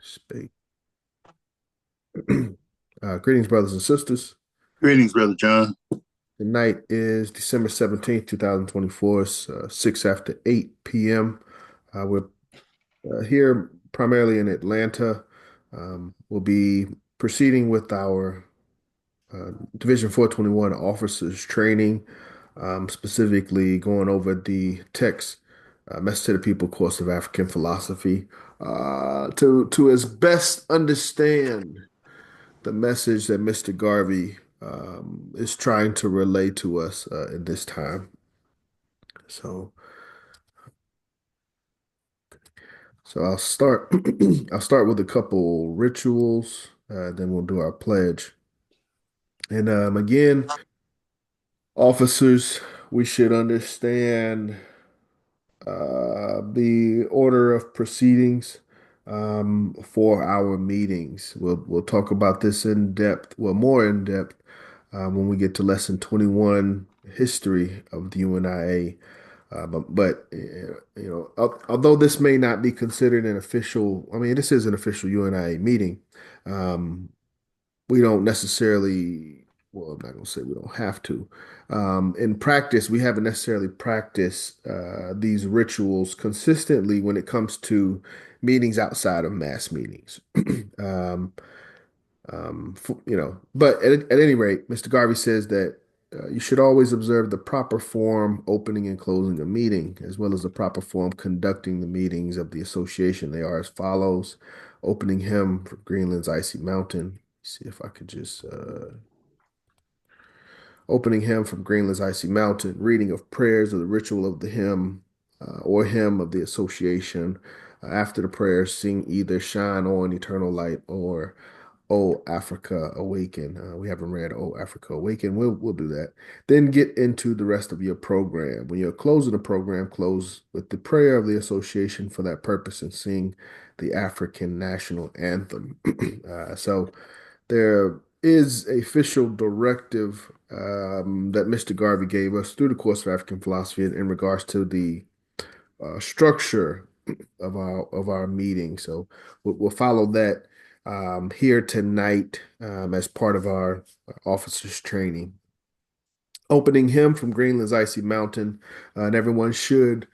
Speak. Greetings, brothers and sisters. Greetings, Brother John. Tonight is December 17th, 2024. It's 6 after 8 p.m. We're here primarily in Atlanta. We'll be proceeding with our Division 421 officers training, specifically going over the text, Message to the People course of African philosophy, to as best understand the message that Mr. Garvey is trying to relay to us in this time. So, so I'll start. I'll start with a couple rituals, then we'll do our pledge. And again, officers, we should understand the order of proceedings for our meetings. We'll talk about this in depth, well, more in depth when we get to lesson 21, history of the UNIA. Although this may not be considered an official, I mean, this is an official UNIA meeting. Um, we don't necessarily, well, I'm not going to say we don't have to. In practice, we haven't necessarily practiced these rituals consistently when it comes to meetings outside of mass meetings. Um, but at any rate, Mr. Garvey says that you should always observe the proper form opening and closing a meeting, as well as the proper form conducting the meetings of the association. They are as follows: opening hymn from Greenland's icy mountain. See if I could just opening hymn from Greenland's icy mountain, reading of prayers of the ritual of the hymn or hymn of the association. After the prayers, sing either Shine On Eternal Light or Oh Africa Awaken. We haven't read Oh Africa Awaken. We'll do that. Then get into the rest of your program. When you're closing the program, close with the prayer of the association for that purpose and sing the African national anthem. So there is a official directive that Mr. Garvey gave us through the course of African philosophy in regards to the structure of our meeting. So we'll follow that here tonight as part of our officers training. Opening hymn from Greenland's icy mountain, and everyone should.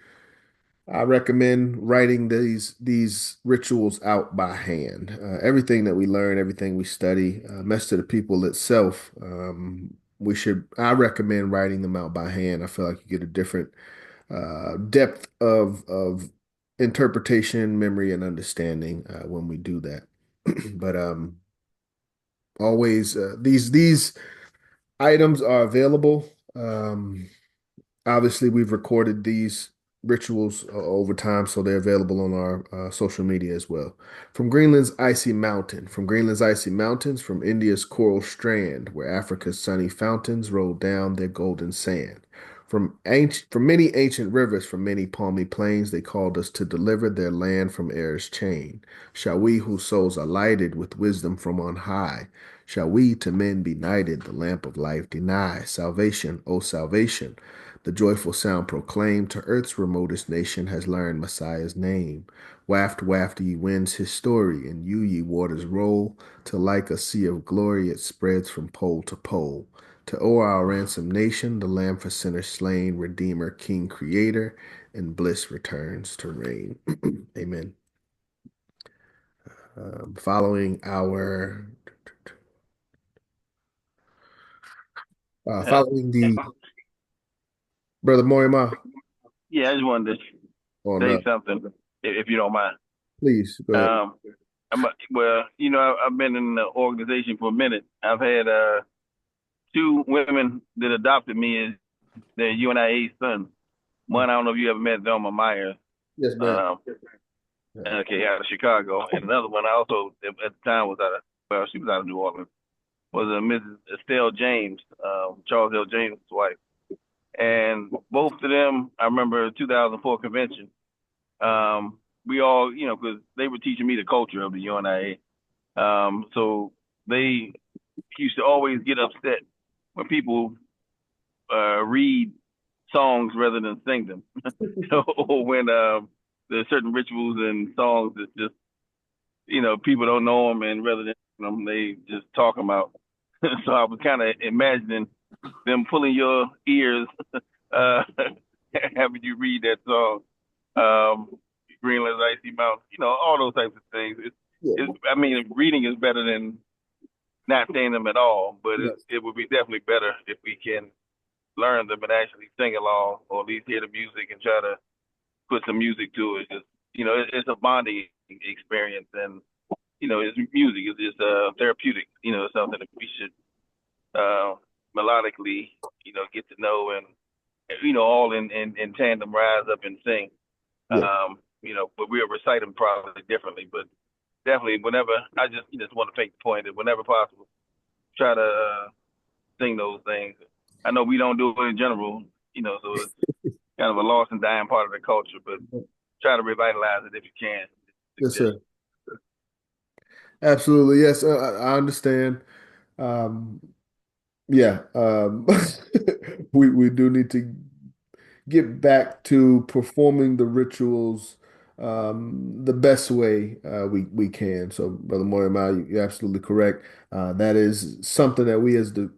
I recommend writing these rituals out by hand. Everything that we learn, everything we study, Message to the People itself, we should. I recommend writing them out by hand. I feel like you get a different depth of interpretation, memory, and understanding when we do that. But always these items are available. Obviously, we've recorded these rituals over time, so they're available on our social media as well. From Greenland's icy mountain, from Greenland's icy mountains, from India's coral strand, where Africa's sunny fountains roll down their golden sand. From many ancient rivers, from many palmy plains, they called us to deliver their land from error's chain. Shall we, whose souls are lighted with wisdom from on high, shall we to men benighted the lamp of life deny? Salvation, O salvation! The joyful sound proclaimed to earth's remotest nation has learned Messiah's name. Waft, waft, ye winds, his story, and you, ye waters, roll, till like a sea of glory it spreads from pole to pole. To O our ransomed nation, the Lamb for sinners slain, Redeemer, King, Creator, in bliss returns to reign. Amen. Following our, Uh, following the Brother Morima yeah, I just wanted to on, say something, if you don't mind. please go ahead. Um, well, I've been in the organization for a minute. I've had two women that adopted me as their UNIA son. One, I don't know if you ever met Velma Myers, Yes, ma'am. um, Yeah. okay, out of Chicago, and another one I also at the time was she was out of New Orleans, was a Mrs. Estelle James, Charles L. James' wife. And both of them, I remember 2004 convention. We all, because they were teaching me the culture of the UNIA. So they used to always get upset when people read songs rather than sing them, or when there's certain rituals and songs that just people don't know them, and rather than them, they just talk about. So I was kind of imagining them pulling your ears, uh, having you read that song, Greenland's Icy Mountain. All those types of things. Yeah. I mean, reading is better than not saying them at all, but Yes. it would be definitely better if we can learn them and actually sing along, or at least hear the music and try to put some music to it. It's a bonding experience, and it's music. It's just therapeutic. It's something that we should uh, melodically, get to know, and all in tandem rise up and sing. Yeah. But we'll recite them probably differently. But definitely, whenever I just want to make the point that whenever possible, try to sing those things. I know we don't do it in general, so it's kind of a lost and dying part of the culture. But try to revitalize it if you can. Yes, Just sir. Absolutely. Yes, I understand. Um, yeah, we do need to get back to performing the rituals the best way we can. So, Brother Morimal, you're absolutely correct. That is something that we as the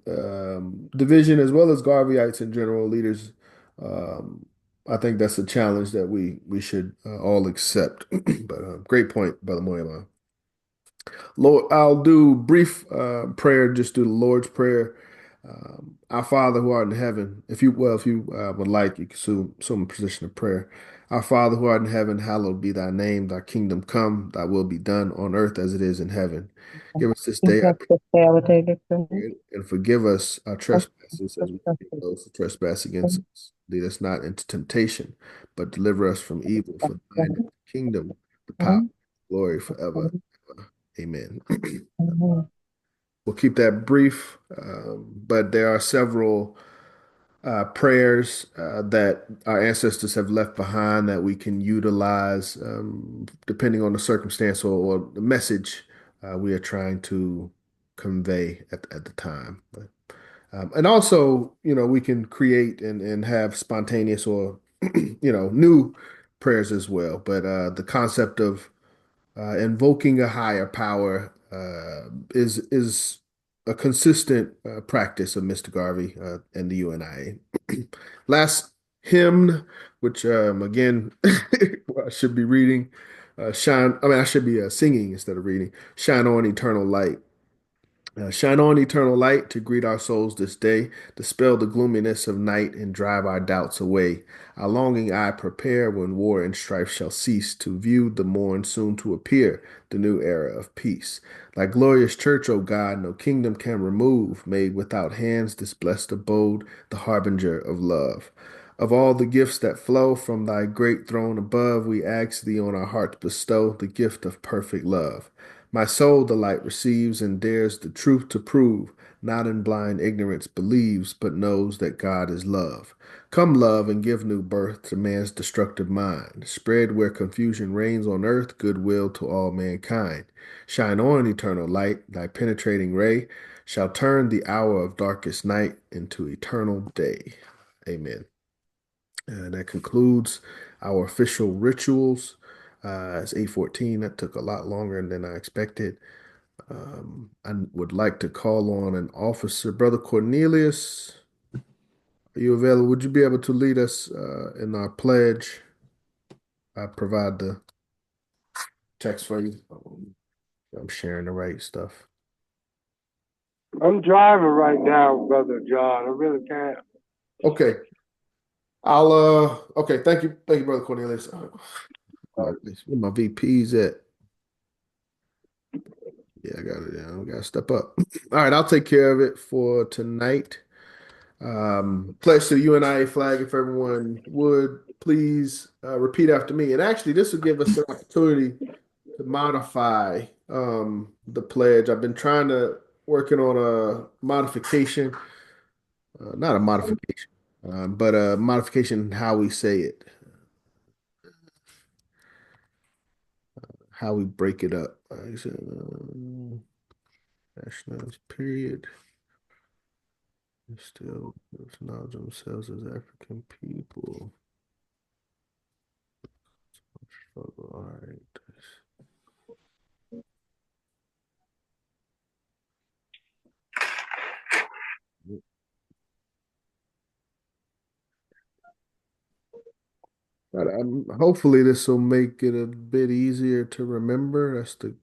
division, as well as Garveyites in general, leaders, um, I think that's a challenge that we should all accept. But great point, Brother Morimal. Lord, I'll do brief prayer, just do the Lord's Prayer. Our Father who art in heaven, if you would like, you can assume a position of prayer. Our Father who art in heaven, hallowed be thy name, thy kingdom come, thy will be done on earth as it is in heaven. Give us this day our That's the day I would take it from. bread, and forgive us our That's trespasses as the we forgive justice. those who trespass against us. Lead us not into temptation, but deliver us from evil. For thine is the kingdom, the power, glory forever. Amen. We'll keep that brief, but there are several prayers that our ancestors have left behind that we can utilize depending on the circumstance or the message we are trying to convey at the time. And also, we can create and have spontaneous or, new prayers as well. But the concept of invoking a higher power is a consistent practice of Mr. Garvey and the UNIA. Last hymn, which again I should be reading, shine. I mean, I should be singing instead of reading. Shine on, eternal light. Shine on, eternal light, to greet our souls this day, dispel the gloominess of night, and drive our doubts away. Our longing eye prepare when war and strife shall cease, to view the morn soon to appear, the new era of peace. Thy glorious church, O God, no kingdom can remove, made without hands, this blessed abode, the harbinger of love. Of all the gifts that flow from thy great throne above, we ask thee on our hearts bestow the gift of perfect love. My soul the light receives and dares the truth to prove, not in blind ignorance believes, but knows that God is love. Come, love, and give new birth to man's destructive mind. Spread where confusion reigns on earth, goodwill to all mankind. Shine on, eternal light, thy penetrating ray shall turn the hour of darkest night into eternal day. Amen. And that concludes our official rituals. It's 8:14. That took a lot longer than I expected. I would like to call on an officer. Brother Cornelius, are you available? Would you be able to lead us in our pledge? I provide the text for you. I'm sharing the right stuff. I'm driving right now, Brother John. I really can't. Okay. Okay, thank you, Brother Cornelius. Where my VP's at? Yeah, I got it. Yeah, I gotta step up. All right, I'll take care of it for tonight. Pledge to the UNIA flag, if everyone would please repeat after me. And actually, this will give us an opportunity to modify the pledge. I've been trying to working on a modification, not a modification, but a modification in how we say it, how we break it up. Nationals, period. Still acknowledge themselves as African people. All right. hopefully this will make it a bit easier to remember. That's the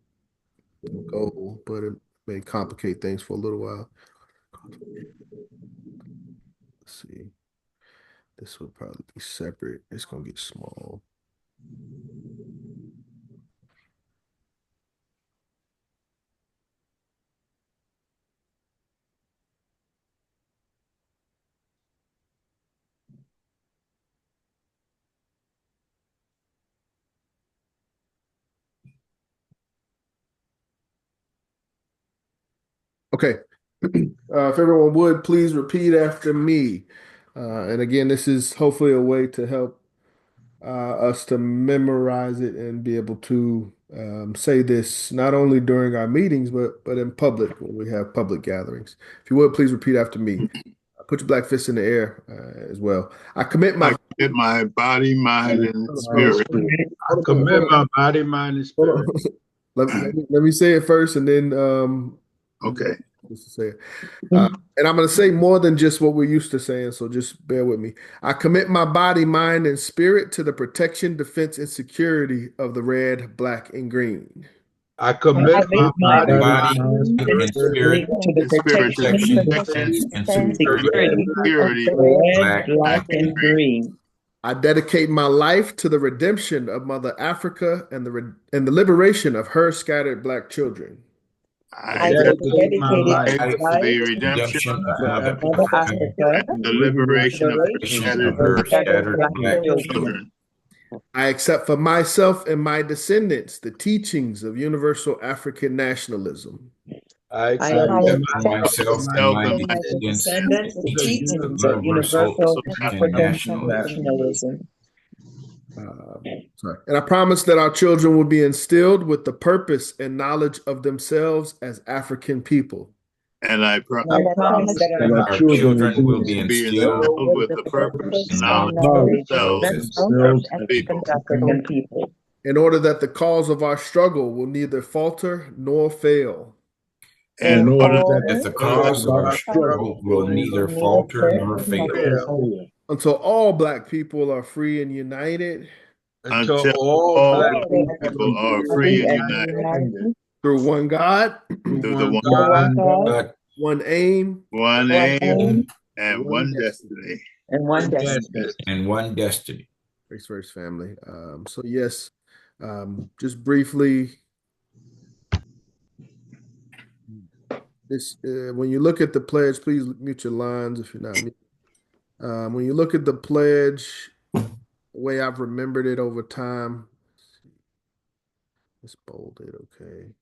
goal, but it may complicate things for a little while. Let's see. This would probably be separate. It's gonna get small. Okay. If everyone would please repeat after me. And again, this is hopefully a way to help us to memorize it and be able to say this not only during our meetings, but in public when we have public gatherings. If you would please repeat after me. Put your black fist in the air as well. I commit my body, mind, and spirit. I commit my body, mind, and spirit. Let me say it first, and then Okay. just to say it. And I'm going to say more than just what we're used to saying, so just bear with me. I commit my body, mind, and spirit to the protection, defense, and security of the red, black, and green. I commit my body, Body, mind, and spirit and to the protection, defense, and security Security. of the red, black, black, and green. I dedicate my life to the redemption of Mother Africa and the liberation of her scattered black children. I I dedicate my dedicated life my to life the redemption Redemption of to Mother Mother Africa Africa and the and liberation of her liberation and of scattered of her her scattered scattered black black children. children. I accept for myself and my descendants the teachings of universal African nationalism. I I accept accept my for myself and Myself my and and my descendants the descendants the teachings of teachings of universal universal African African nationalism. nationalism. Sorry. And I promise that our children will be instilled with the purpose and knowledge of themselves as African people. and I And I promise that our Our children children will will be be instilled instilled with with the the purpose purpose and and knowledge of knowledge of themselves themselves as people. as African people. In order that the cause of our struggle will neither falter nor fail. And in In order that that order the cause cause of of our our struggle struggle will we will neither neither falter fail nor nor fail fail Until all black people are free and united until until all all black black people people are are free free and and united united through one God, through through the one one under God, one God, but one aim, one one aim aim, and one one destiny. and one one destiny. destiny. and one destiny. Grace First family. So yes, just briefly, this when you look at the pledge, please mute your lines if you're not. When you look at the pledge, the way I've remembered it over time, it's bolded. Okay.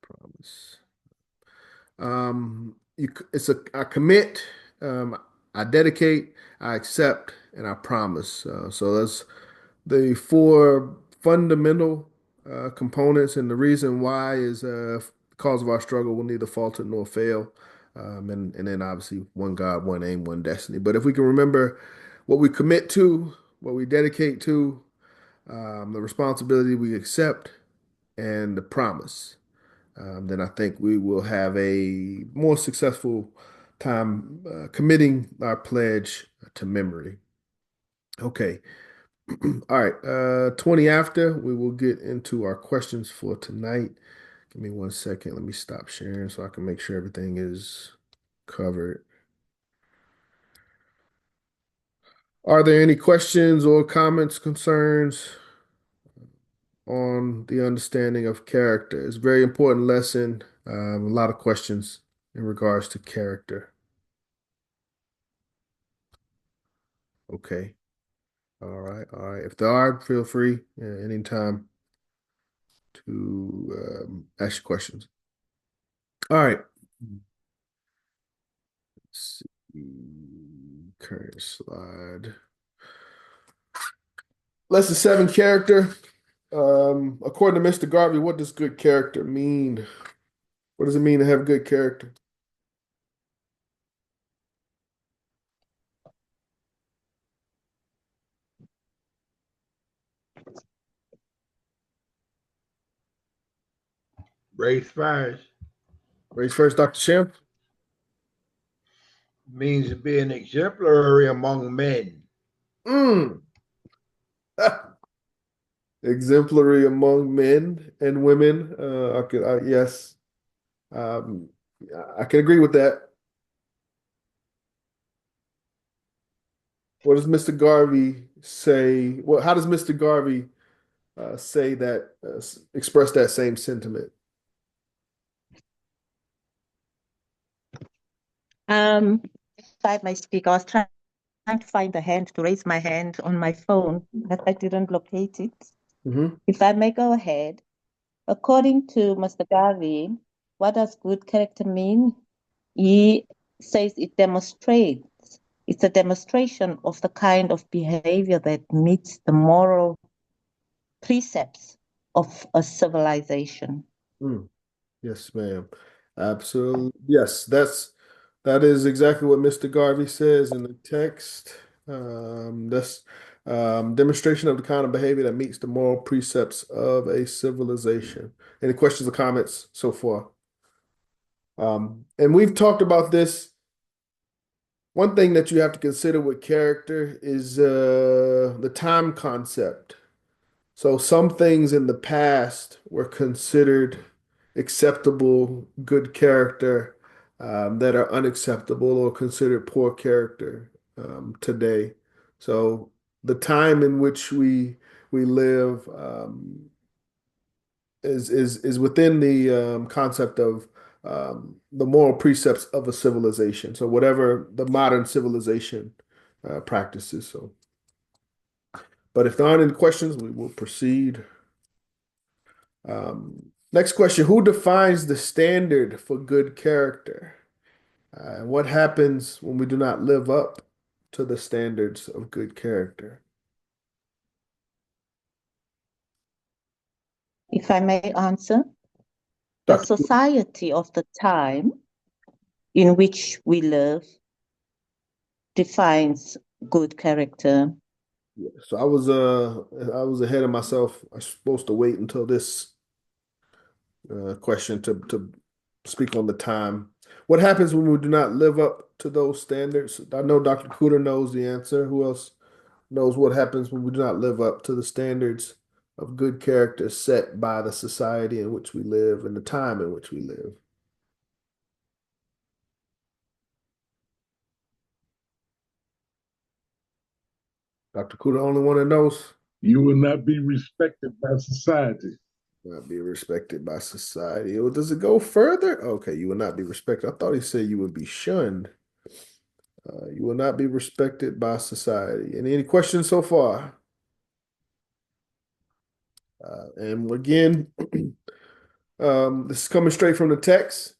Promise. I commit, I dedicate, I accept, and I promise. So that's the four fundamental components, and the reason why is cause of our struggle will neither falter nor fail. And then obviously one God, one aim, one destiny. But if we can remember what we commit to, what we dedicate to, the responsibility we accept, and the promise, then I think we will have a more successful time committing our pledge to memory. Okay. All right. 20 after, we will get into our questions for tonight. Give me 1 second. Let me stop sharing so I can make sure everything is covered. Are there any questions or comments, concerns on the understanding of character? It's a very important lesson. A lot of questions in regards to character. Okay. All right. All right. If there are, feel free anytime to ask questions. All right. Let's see. Current slide. Lesson 7, character. According to Mr. Garvey, what does good character mean? What does it mean to have good character? Race first. Raise first, Dr. Shem. means being exemplary among men. Mm. Exemplary among men and women. Yes, um, I can agree with that. What does Mr. Garvey say? Well, how does Mr. Garvey say that, express that same sentiment? If I may speak, I was trying to find a hand to raise my hand on my phone, but I didn't locate it. Mm-hmm. If I may go ahead, according to Mr. Garvey, what does good character mean? He says it's a demonstration of the kind of behavior that meets the moral precepts of a civilization. Mm. Yes, ma'am. Absolutely. Yes, that is exactly what Mr. Garvey says in the text. That's demonstration of the kind of behavior that meets the moral precepts of a civilization. Any questions or comments so far? And we've talked about this. One thing that you have to consider with character is the time concept. So some things in the past were considered acceptable, good character, that are unacceptable or considered poor character, today. So the time in which we live, is within the concept of the moral precepts of a civilization. So whatever the modern civilization practices. So, but if there aren't any questions, we will proceed. Next question: who defines the standard for good character? And what happens when we do not live up to the standards of good character? If I may answer, the Dr. society of the time in which we live defines good character. Yeah, so I was ahead of myself. I was supposed to wait until this question to speak on the time. What happens when we do not live up to those standards? I know Dr. Cooter knows the answer. Who else knows what happens when we do not live up to the standards of good character set by the society in which we live and the time in which we live? Dr. Cooter, only one that knows. You will not be respected by society. Not be respected by society. Well, does it go further? Okay, you will not be respected. I thought he said you would be shunned. You will not be respected by society. Any questions so far? And again, this is coming straight from the text.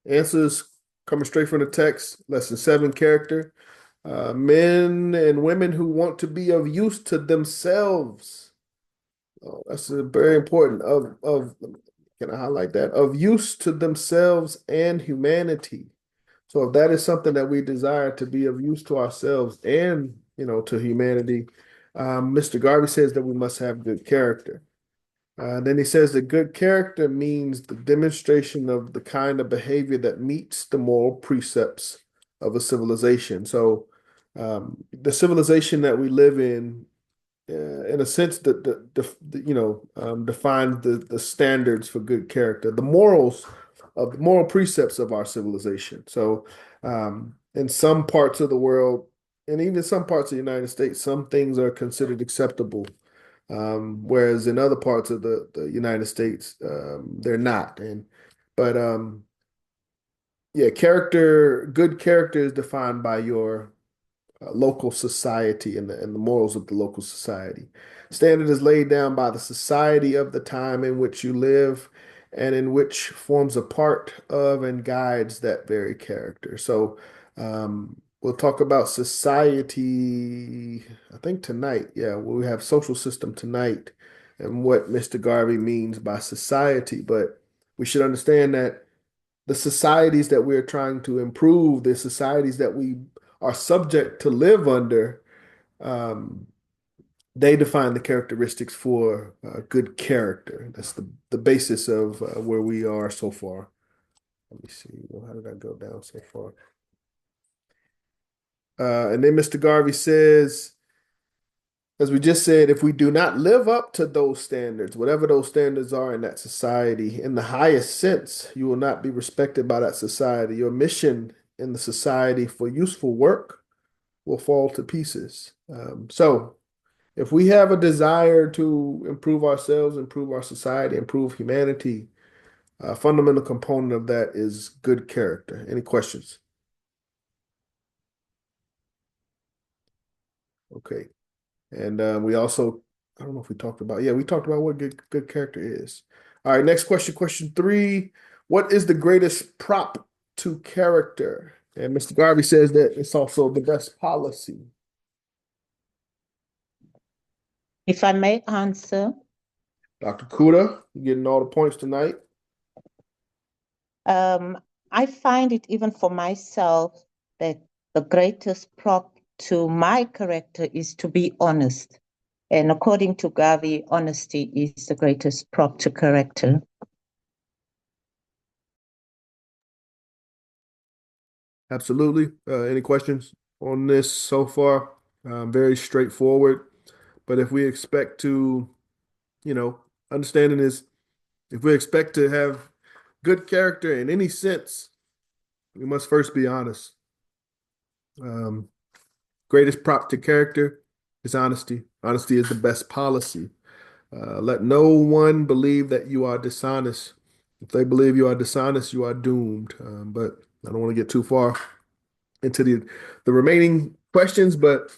Answers coming straight from the text. Lesson 7, character. Men and women who want to be of use to themselves. Oh, that's very important. Can I highlight that? Of use to themselves and humanity. So if that is something that we desire to be of use to ourselves and to humanity, Mr. Garvey says that we must have good character. Then he says that good character means the demonstration of the kind of behavior that meets the moral precepts of a civilization. So the civilization that we live in a sense, defines the standards for good character, the morals of the moral precepts of our civilization. So, in some parts of the world, and even some parts of the United States, some things are considered acceptable, whereas in other parts of the United States, they're not. But yeah, good character is defined by your local society and the morals of the local society. Standard is laid down by the society of the time in which you live and in which forms a part of and guides that very character. So we'll talk about society, I think tonight. Yeah, we have social system tonight and what Mr. Garvey means by society. But we should understand that the societies that we're trying to improve, the societies that we are subject to live under, um, they define the characteristics for good character. That's the basis of where we are so far. Let me see. Well, how did I go down so far? And then Mr. Garvey says, as we just said, if we do not live up to those standards, whatever those standards are in that society, in the highest sense, you will not be respected by that society. Your mission in the society for useful work will fall to pieces. So, if we have a desire to improve ourselves, improve our society, improve humanity, a fundamental component of that is good character. Any questions? Okay. And we also, I don't know if we talked about, yeah, we talked about what good character is. All right, next question, question 3. What is the greatest prop to character? And Mr. Garvey says that it's also the best policy. If I may answer, Dr. Kuda, you're getting all the points tonight. I find it even for myself that the greatest prop to my character is to be honest. And according to Garvey, honesty is the greatest prop to character. Absolutely. Any questions on this so far? Very straightforward. But if we expect to, understanding is if we expect to have good character in any sense, we must first be honest. Greatest prop to character is honesty. Honesty is the best policy. Let no one believe that you are dishonest. If they believe you are dishonest, you are doomed. But I don't want to get too far into the remaining questions, but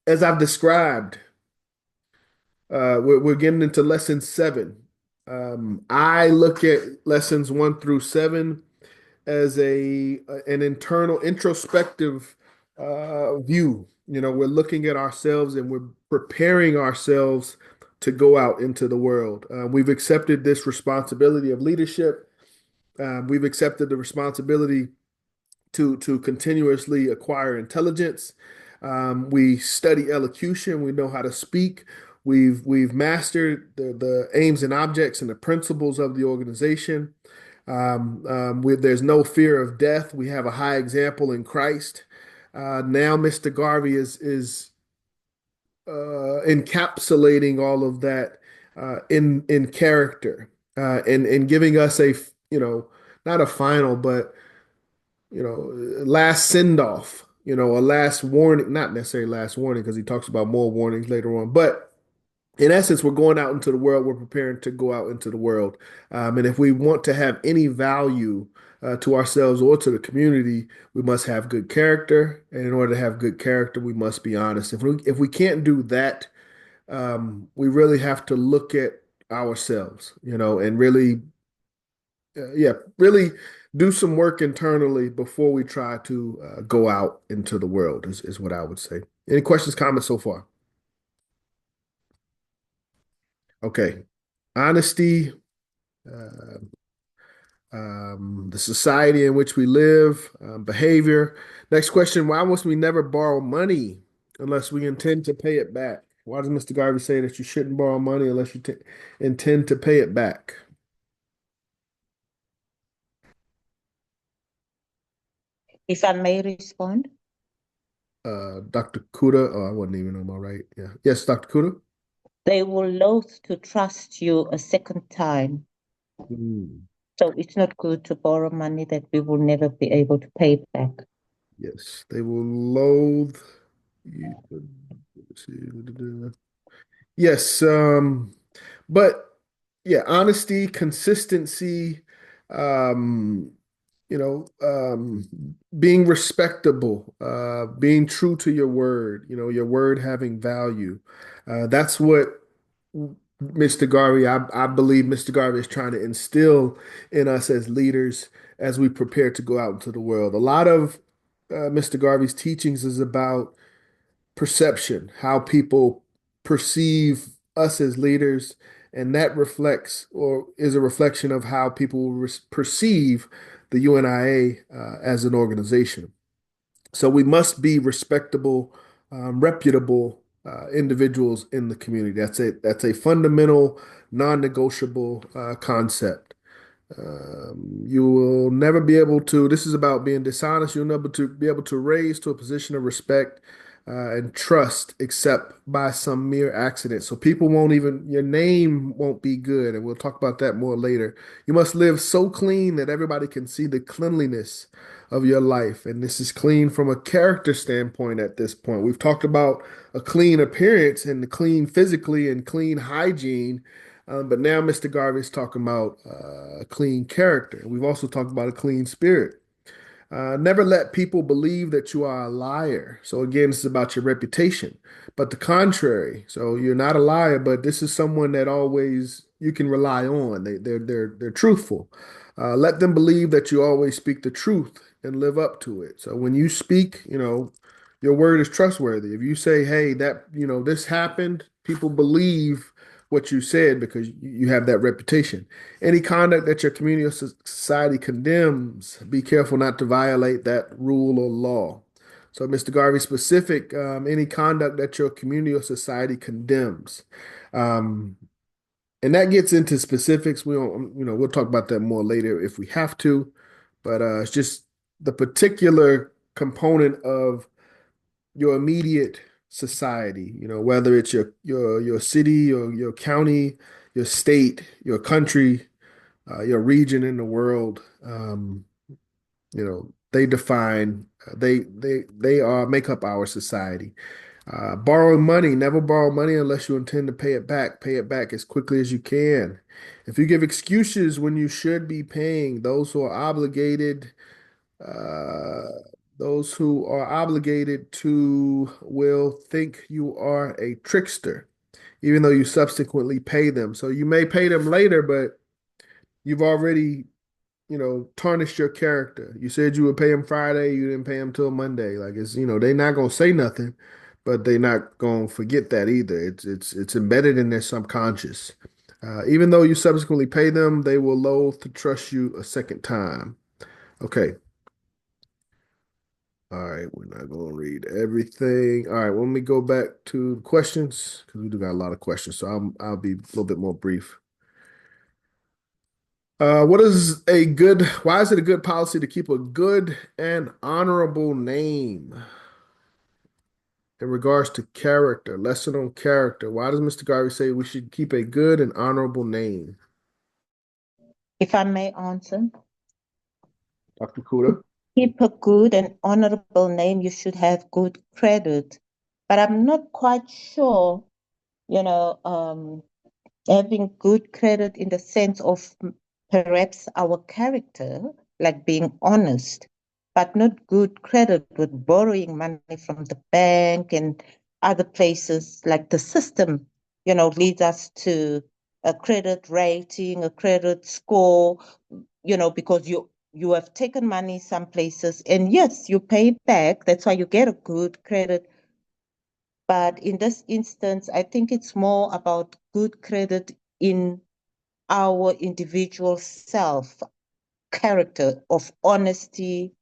as I've described, we're getting into lesson 7. I look at lessons 1 through 7 as an internal introspective view. We're looking at ourselves and we're preparing ourselves to go out into the world. We've accepted this responsibility of leadership. We've accepted the responsibility to continuously acquire intelligence. We study elocution. We know how to speak. We've mastered the aims and objects and the principles of the organization. There's no fear of death. We have a high example in Christ. Now, Mr. Garvey is encapsulating all of that in character and giving us a not a final, but last send off. A last warning, not necessarily last warning because he talks about more warnings later on, but in essence, we're going out into the world. We're preparing to go out into the world. And if we want to have any value to ourselves or to the community, we must have good character. And in order to have good character, we must be honest. If we can't do that, we really have to look at ourselves, and really, really do some work internally before we try to go out into the world, is what I would say. Any questions, comments so far? Okay. Honesty, uh, the society in which we live, behavior. Next question, why must we never borrow money unless we intend to pay it back? Why does Mr. Garvey say that you shouldn't borrow money unless you intend to pay it back? If I may respond. Dr. Kuda, oh, I wasn't even on my right. Yeah. Yes, Dr. Kuda? They will loathe to trust you a second time. So it's not good to borrow money that we will never be able to pay it back. Yes, they will loathe. Yes, but yeah, honesty, consistency, um, being respectable, being true to your word, your word having value. That's what Mr. Garvey, I believe Mr. Garvey is trying to instill in us as leaders as we prepare to go out into the world. A lot of Mr. Garvey's teachings is about perception, how people perceive us as leaders, and that reflects or is a reflection of how people perceive the UNIA as an organization. So we must be respectable, reputable individuals in the community. That's a fundamental, non-negotiable concept. You will never be able to, this is about being dishonest. You'll never be able to raise to a position of respect and trust except by some mere accident. So people won't even, your name won't be good. And we'll talk about that more later. You must live so clean that everybody can see the cleanliness of your life. And this is clean from a character standpoint at this point. We've talked about a clean appearance and the clean physically and clean hygiene. But now Mr. Garvey's talking about a clean character. We've also talked about a clean spirit. Never let people believe that you are a liar. So again, this is about your reputation, but the contrary. So you're not a liar, but this is someone that always you can rely on. They're truthful. Let them believe that you always speak the truth and live up to it. So when you speak, your word is trustworthy. If you say, "Hey, that this happened," people believe what you said because you have that reputation. Any conduct that your community or society condemns, be careful not to violate that rule or law. So, Mr. Garvey, specific, any conduct that your community or society condemns. Um, and that gets into specifics. We don't, we'll talk about that more later if we have to, but it's just the particular component of your immediate society, whether it's your city or your county, your state, your country, your region in the world. They define they are make up our society. Borrowing money, never borrow money unless you intend to pay it back. Pay it back as quickly as you can. If you give excuses when you should be paying, uh, those who are obligated to will think you are a trickster, even though you subsequently pay them. So you may pay them later, but you've already, tarnished your character. You said you would pay them Friday, you didn't pay them till Monday. Like they're not gonna say nothing, but they're not gonna forget that either. It's embedded in their subconscious. Even though you subsequently pay them, they will loathe to trust you a second time. Okay. All right, we're not going to read everything. All right, when we go back to questions, because we do got a lot of questions, so I'll be a little bit more brief. Why is it a good policy to keep a good and honorable name in regards to character? Lesson on character. Why does Mr. Garvey say we should keep a good and honorable name? If I may answer. Dr. Kuda? Keep a good and honorable name, you should have good credit. But I'm not quite sure, having good credit in the sense of perhaps our character, like being honest, but not good credit with borrowing money from the bank and other places. Like the system, leads us to a credit rating, a credit score, because you have taken money some places and yes, you pay back. That's why you get a good credit. But in this instance, I think it's more about good credit in our individual self character of honesty,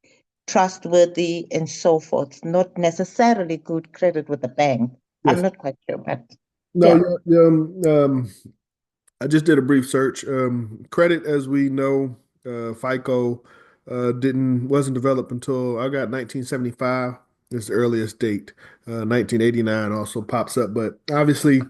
trustworthy, and so forth, not necessarily good credit with the bank. Yes. I'm not quite sure, but no, I just did a brief search. Credit, as we know, FICO wasn't developed until I got 1975. Is the earliest date. 1989 also pops up, but obviously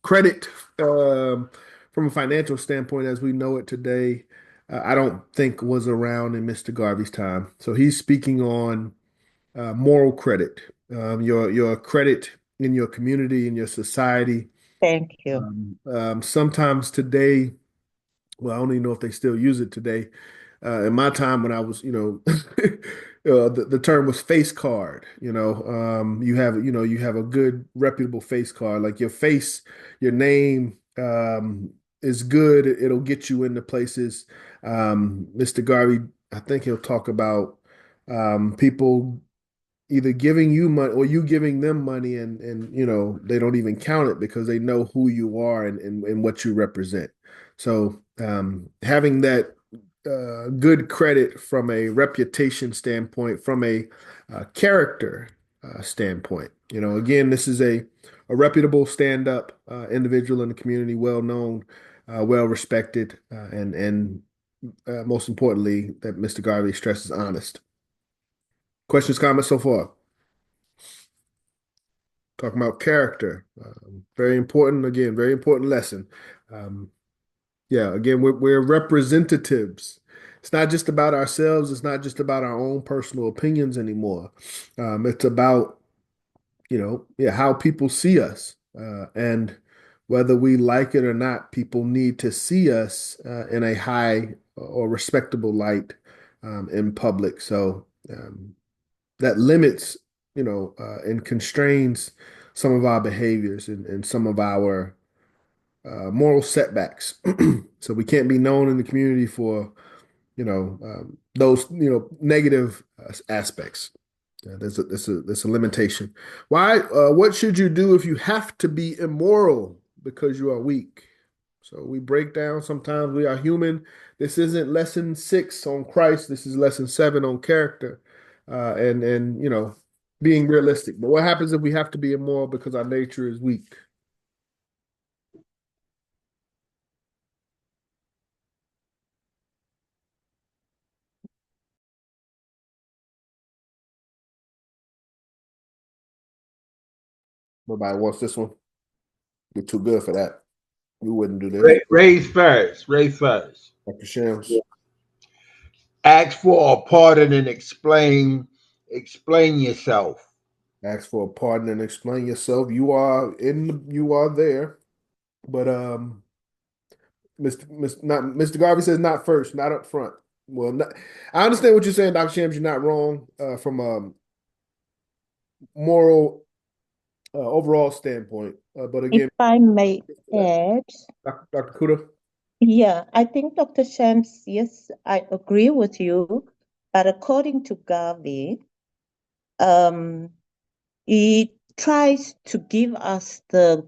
credit from a financial standpoint, as we know it today, I don't think was around in Mr. Garvey's time. So he's speaking on moral credit, your credit in your community, in your society. thank you. Sometimes today, well, I don't even know if they still use it today. In my time when I was, the term was face card. You have a good reputable face card, like your face, your name is good. It'll get you into places. Mr. Garvey, I think he'll talk about people either giving you money or you giving them money and they don't even count it because they know who you are and what you represent. So having that good credit from a reputation standpoint, from a character standpoint. Again, this is a reputable stand-up individual in the community, well known, well respected, and most importantly, that Mr. Garvey stresses honest. Questions, comments so far? Talking about character. Very important, again, very important lesson. Yeah, again, we're representatives. It's not just about ourselves. It's not just about our own personal opinions anymore. It's about, yeah, how people see us. And whether we like it or not, people need to see us in a high or respectable light in public. So that limits, and constrains some of our behaviors and some of our moral setbacks. So we can't be known in the community for, those, negative aspects. There's a limitation. Why? What should you do if you have to be immoral because you are weak? So we break down. Sometimes we are human. This isn't lesson 6 on Christ. This is lesson 7 on character, and being realistic. But what happens if we have to be immoral because our nature is weak? Nobody wants this one. You're too good for that. We wouldn't do this. Raise first. Raise first. Dr. Shams. Ask for a pardon and explain yourself. Ask for a pardon and explain yourself. You are there, but Mr. Garvey says not first, not up front. Well, I understand what you're saying, Dr. Shams. You're not wrong from a moral overall standpoint. But again, if I may add, Dr. Kuda. Yeah, I think Dr. Shams, yes, I agree with you. But according to Garvey, he tries to give us the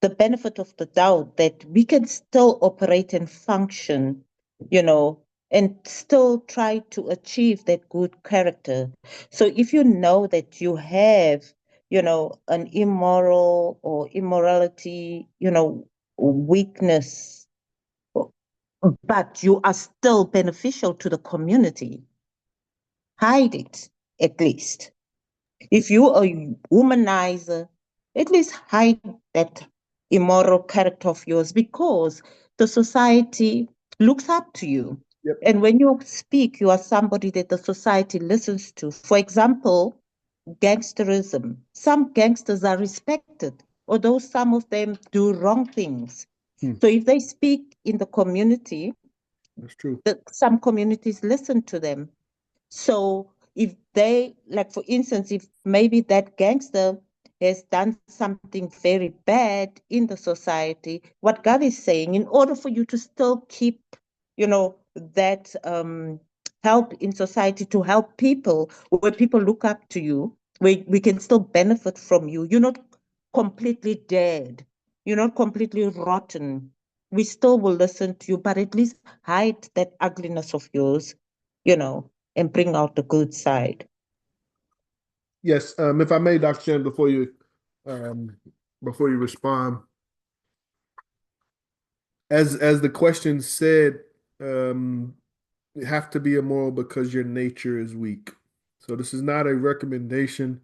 benefit of the doubt that we can still operate and function, and still try to achieve that good character. So if you know that you have, an immoral or immorality, weakness, but you are still beneficial to the community, hide it at least. If you are a womanizer, at least hide that immoral character of yours because the society looks up to you. Yep. And when you speak, you are somebody that the society listens to. For example, gangsterism. Some gangsters are respected, although some of them do wrong things. So if they speak in the community, That's true. some communities listen to them. So if they, like for instance, if maybe that gangster has done something very bad in the society, what God is saying, in order for you to still keep, that help in society to help people, where people look up to you, where we can still benefit from you. You're not completely dead. You're not completely rotten. We still will listen to you, but at least hide that ugliness of yours, and bring out the good side. Yes, if I may, Dr. Shams, before you respond, as the question said, you have to be immoral because your nature is weak. So this is not a recommendation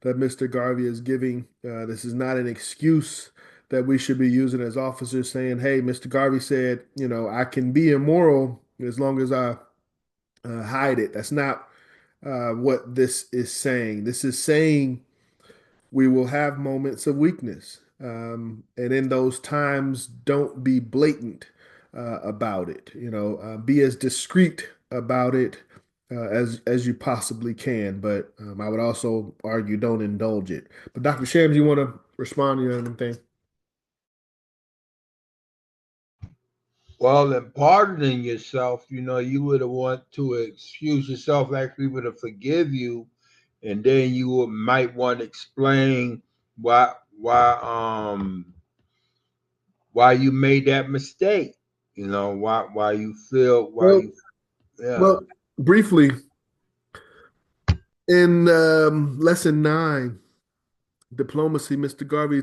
that Mr. Garvey is giving. This is not an excuse that we should be using as officers saying, hey, Mr. Garvey said, I can be immoral as long as I hide it. That's not what this is saying. This is saying we will have moments of weakness. And in those times, don't be blatant about it. Be as discreet about it as you possibly can. But I would also argue don't indulge it. But Dr. Shams, you want to respond to anything? Well, in pardoning yourself, you would want to excuse yourself, ask people to forgive you, and then might want to explain why you made that mistake. Why you feel Well, briefly, in lesson 9, diplomacy, Mr. Garvey,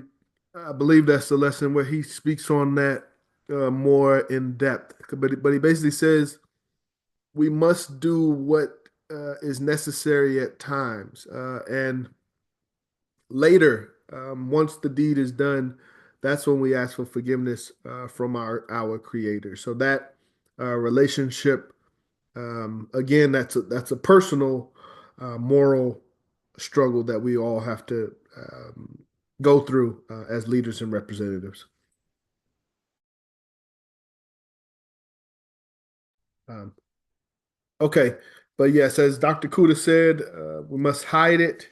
I believe that's the lesson where he speaks on that more in depth. But he basically says we must do what is necessary at times, and later, once the deed is done, that's when we ask for forgiveness from our Creator. So that relationship, again, that's a personal, moral struggle that we all have to go through as leaders and representatives. Um, okay, but yes, as Dr. Kuda said, we must hide it.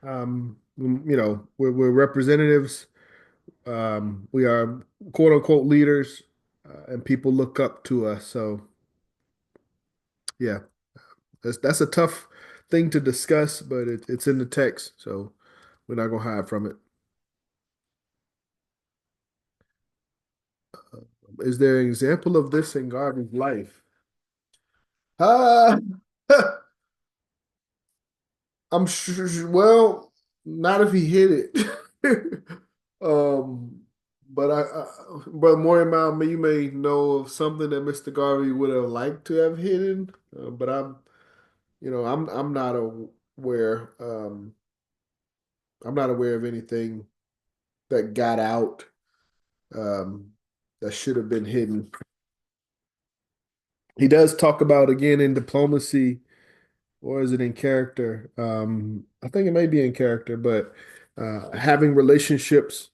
We're representatives. We are quote unquote leaders, and people look up to us. So yeah, that's a tough thing to discuss, but it's in the text, so we're not gonna hide from it. Is there an example of this in Garvey's life? Uh, I'm sure. Well, not if he hit it. um, but more about me, you may know of something that Mr. Garvey would have liked to have hidden. But I'm not aware. I'm not aware of anything that got out that should have been hidden. He does talk about again in diplomacy, or is it in character? I think it may be in character, but having relationships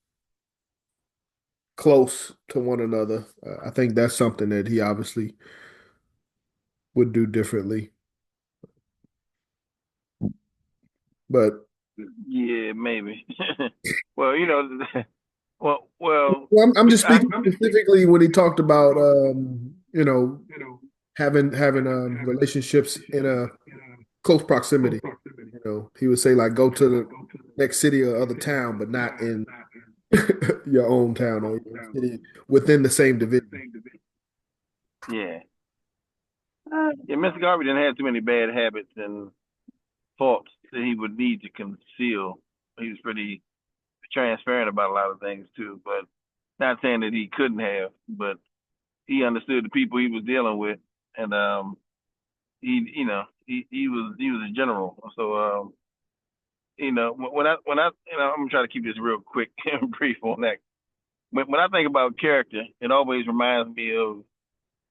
close to one another, I think that's something that he obviously would do differently. But Yeah, maybe. Well, well, I'm just I, speaking specifically when he talked about having relationships in a close proximity. He would say like go to the next city or other town, but not in your own town or your city within the same division. yeah. Yeah, Mr. Garvey didn't have too many bad habits and faults that he would need to conceal. He was pretty transparent about a lot of things too, but not saying that he couldn't have, but he understood the people he was dealing with, and he was a general. So when I I'm gonna try to keep this real quick and brief on that. When I think about character, it always reminds me of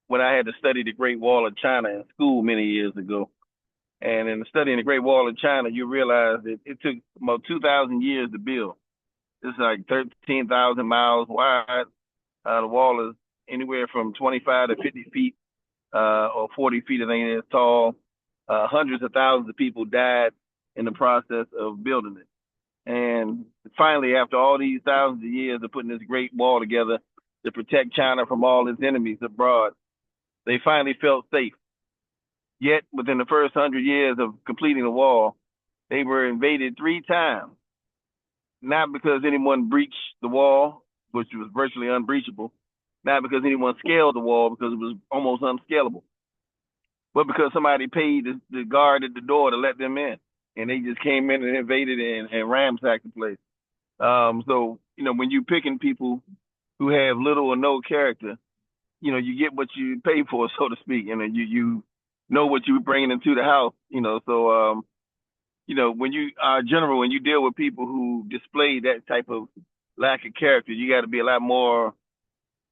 when I had to study the Great Wall of China in school many years ago. And in studying the Great Wall of China, you realize that it took about 2,000 years to build. It's like 13,000 miles wide. The wall is anywhere from 25 to 50 feet, or 40 feet, I think it is tall. Hundreds of thousands of people died in the process of building it. And finally, after all these thousands of years of putting this great wall together to protect China from all its enemies abroad, they finally felt safe. Yet, within the first 100 years of completing the wall, they were invaded 3 times. Not because anyone breached the wall, which was virtually unbreachable, not because anyone scaled the wall, because it was almost unscalable, but because somebody paid the guard at the door to let them in. And they just came in and invaded and ransacked the place. So, when you're picking people who have little or no character, you get what you pay for, so to speak, and you know what you're bringing into the house, So, when you are general, when you deal with people who display that type of lack of character, you got to be a lot more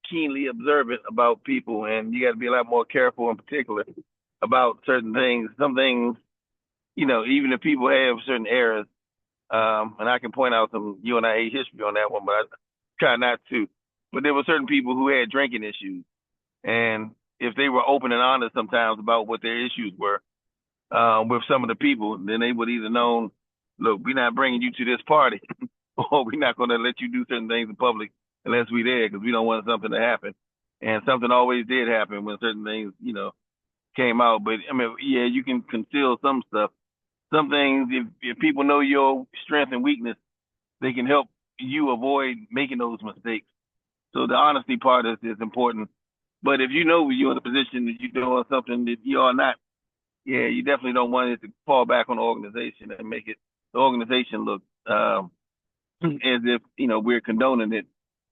keenly observant about people, and you got to be a lot more careful and particular about certain things. Some things, even if people have certain errors, and I can point out some UNIA history on that one, but I try not to. But there were certain people who had drinking issues, and if they were open and honest sometimes about what their issues were with some of the people, then they would either known, look, we're not bringing you to this party, or we're not going to let you do certain things in public unless we're there because we don't want something to happen. And something always did happen when certain things, came out. But I mean, yeah, you can conceal some stuff. Some things, if people know your strength and weakness, they can help you avoid making those mistakes. So the honesty part is important. But if you know you're in a position that you're doing something that you are not, yeah, you definitely don't want it to fall back on the organization and make the organization look as if we're condoning it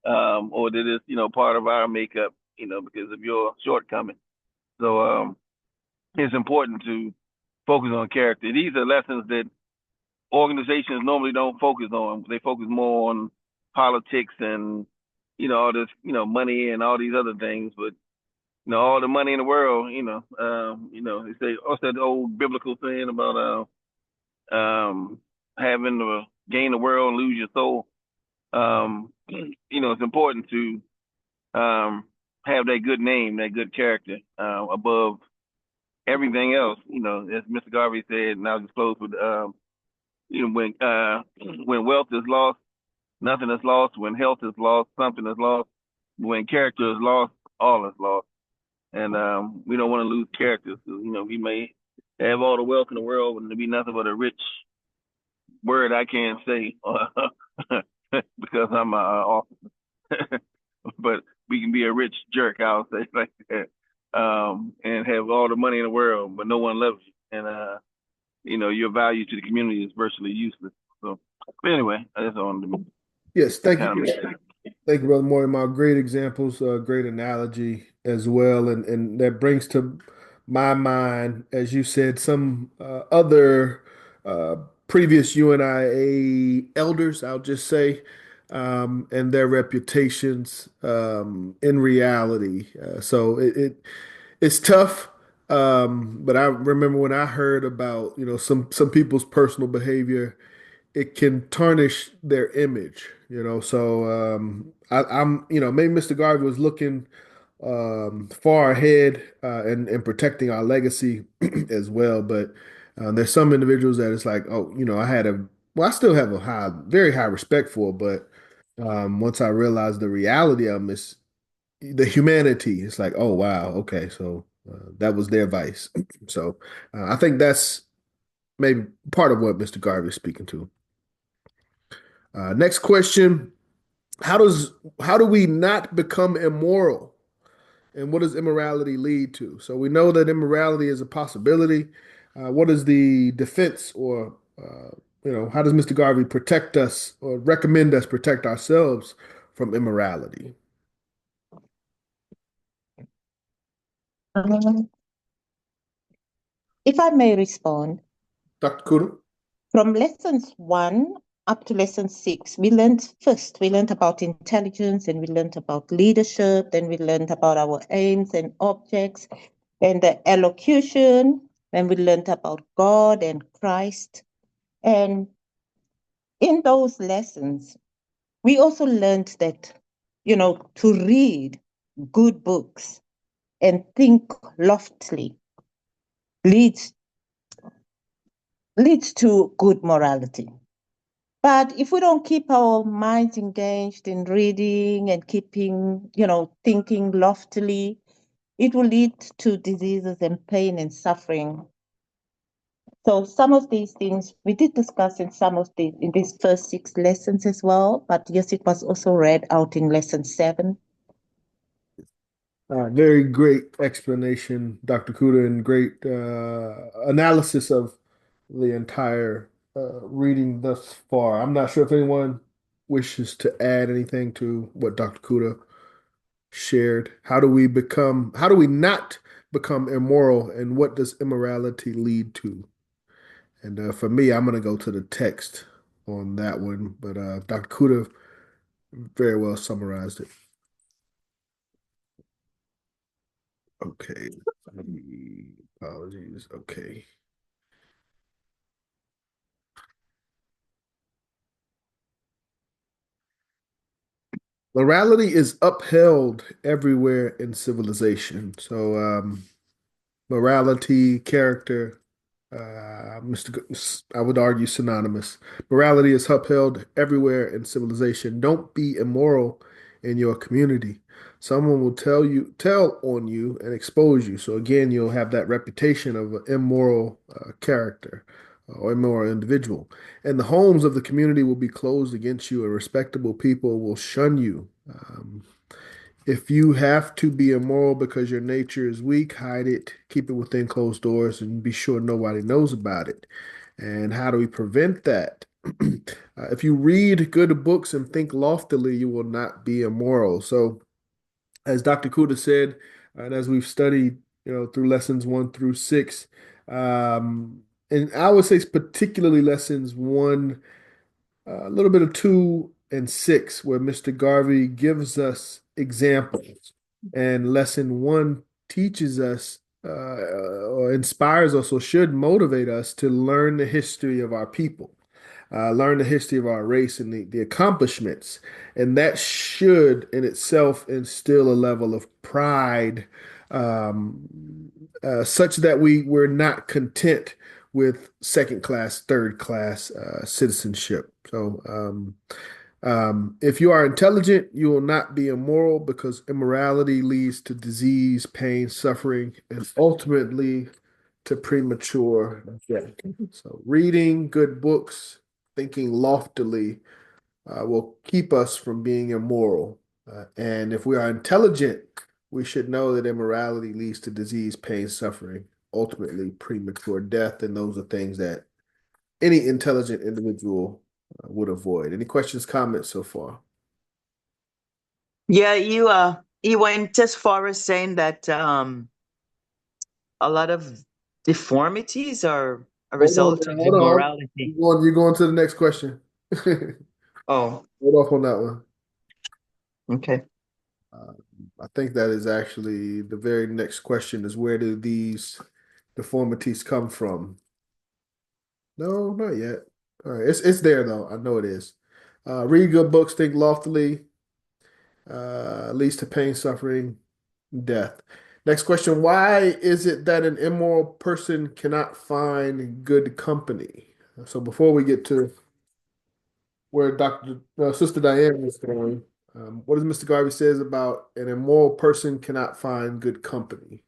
or that it's, part of our makeup, because of your shortcoming. So it's important to focus on character. These are lessons that organizations normally don't focus on. They focus more on politics and, all this, money and all these other things. But, all the money in the world, they say, what's that old biblical saying about having to gain the world and lose your soul? It's important to have that good name, that good character above everything else. As Mr. Garvey said, and I'll just close with, when wealth is lost, nothing is lost. When health is lost, something is lost. When character is lost, all is lost. And we don't want to lose character. So, we may have all the wealth in the world and there be nothing but a rich word I can't say because I'm an officer. But we can be a rich jerk, I'll say like that, and have all the money in the world, but no one loves you. And, your value to the community is virtually useless. So, but anyway, I just wanted to Yes, thank kind you. of make Thank you, Brother Mortimer. Great examples, great analogy as well. And that brings to my mind, as you said, some other uh, previous UNIA elders, I'll just say, and their reputations in reality. It's tough. But I remember when I heard about, some people's personal behavior, it can tarnish their image, So I'm, maybe Mr. Garvey was looking far ahead and protecting our legacy as well. But there's some individuals that it's like, oh, I still have a very high respect for, but once I realized the reality of them is the humanity, it's like, oh wow, okay, so that was their vice. So I think that's maybe part of what Mr. Garvey is speaking to. Next question. How do we not become immoral? And what does immorality lead to? So we know that immorality is a possibility. What is the defense or how does Mr. Garvey protect us or recommend us protect ourselves from immorality? If I may respond, Dr. Kuda? from lessons 1 up to lesson 6, we learned about intelligence, and we learned about leadership, then we learned about our aims and objects, and the elocution, and we learned about God and Christ. And in those lessons, we also learned that, to read good books and think loftily leads to good morality. But if we don't keep our minds engaged in reading and keeping, thinking loftily, it will lead to diseases and pain and suffering. So some of these things we did discuss in these first 6 lessons as well. But yes, it was also read out in lesson 7. Very great explanation, Dr. Kuda, and great analysis of the entire reading thus far. I'm not sure if anyone wishes to add anything to what Dr. Kuda shared. How do we not become immoral, and what does immorality lead to? And for me, I'm going to go to the text on that one, but Dr. Kuda very well summarized it. Okay. Apologies. Okay. Morality is upheld everywhere in civilization. So, morality, character, I would argue synonymous. Morality is upheld everywhere in civilization. Don't be immoral in your community. Someone will tell on you and expose you. So again, you'll have that reputation of an immoral character or immoral individual. And the homes of the community will be closed against you, and respectable people will shun you. If you have to be immoral because your nature is weak, hide it, keep it within closed doors, and be sure nobody knows about it. And how do we prevent that? If you read good books and think loftily, you will not be immoral. So, as Dr. Kuda said, and as we've studied, through lessons 1 through 6, um, and I would say particularly lessons 1, a little bit of 2 and 6, where Mr. Garvey gives us examples, and lesson 1 teaches us or inspires us or should motivate us to learn the history of our people, learn the history of our race and the accomplishments. And that should in itself instill a level of pride, such that we're not content with second class, third class citizenship. So, if you are intelligent, you will not be immoral, because immorality leads to disease, pain, suffering, and ultimately to premature death. So, reading good books, thinking loftily, will keep us from being immoral. And if we are intelligent, we should know that immorality leads to disease, pain, suffering, ultimately premature death. And those are things that any intelligent individual would avoid. Any questions, comments so far? Yeah, you went as far as saying that a lot of deformities are a Hold result on, of hold on. immorality. You're going to the next question. Oh, Hold off on that one. okay. I think that is actually the very next question, is where do these deformities come from? No, not yet. All right, it's there though. I know it is. Read good books, think loftily, leads to pain, suffering, death. Next question: why is it that an immoral person cannot find good company? So before we get to where Sister Diane is going, what does Mr. Garvey says about an immoral person cannot find good company?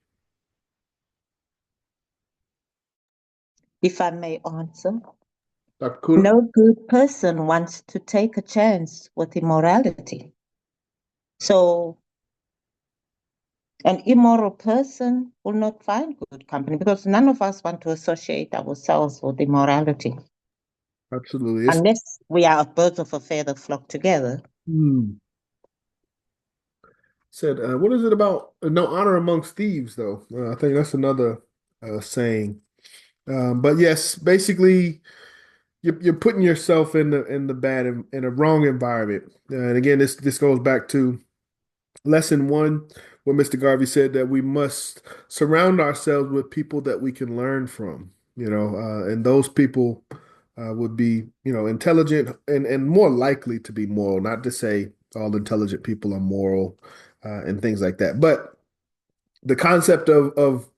If I may answer, Dr. Kuda? no good person wants to take a chance with immorality. So an immoral person will not find good company, because none of us want to associate ourselves with immorality. Absolutely. Unless we are birds of a feather flock together. Said, what is it about no honor amongst thieves, though? I think that's another saying. But yes, basically, you're putting yourself in the bad, in a wrong environment. And again, this goes back to lesson 1, where Mr. Garvey said that we must surround ourselves with people that we can learn from. And those people would be, intelligent and more likely to be moral. Not to say all intelligent people are moral and things like that, but the concept of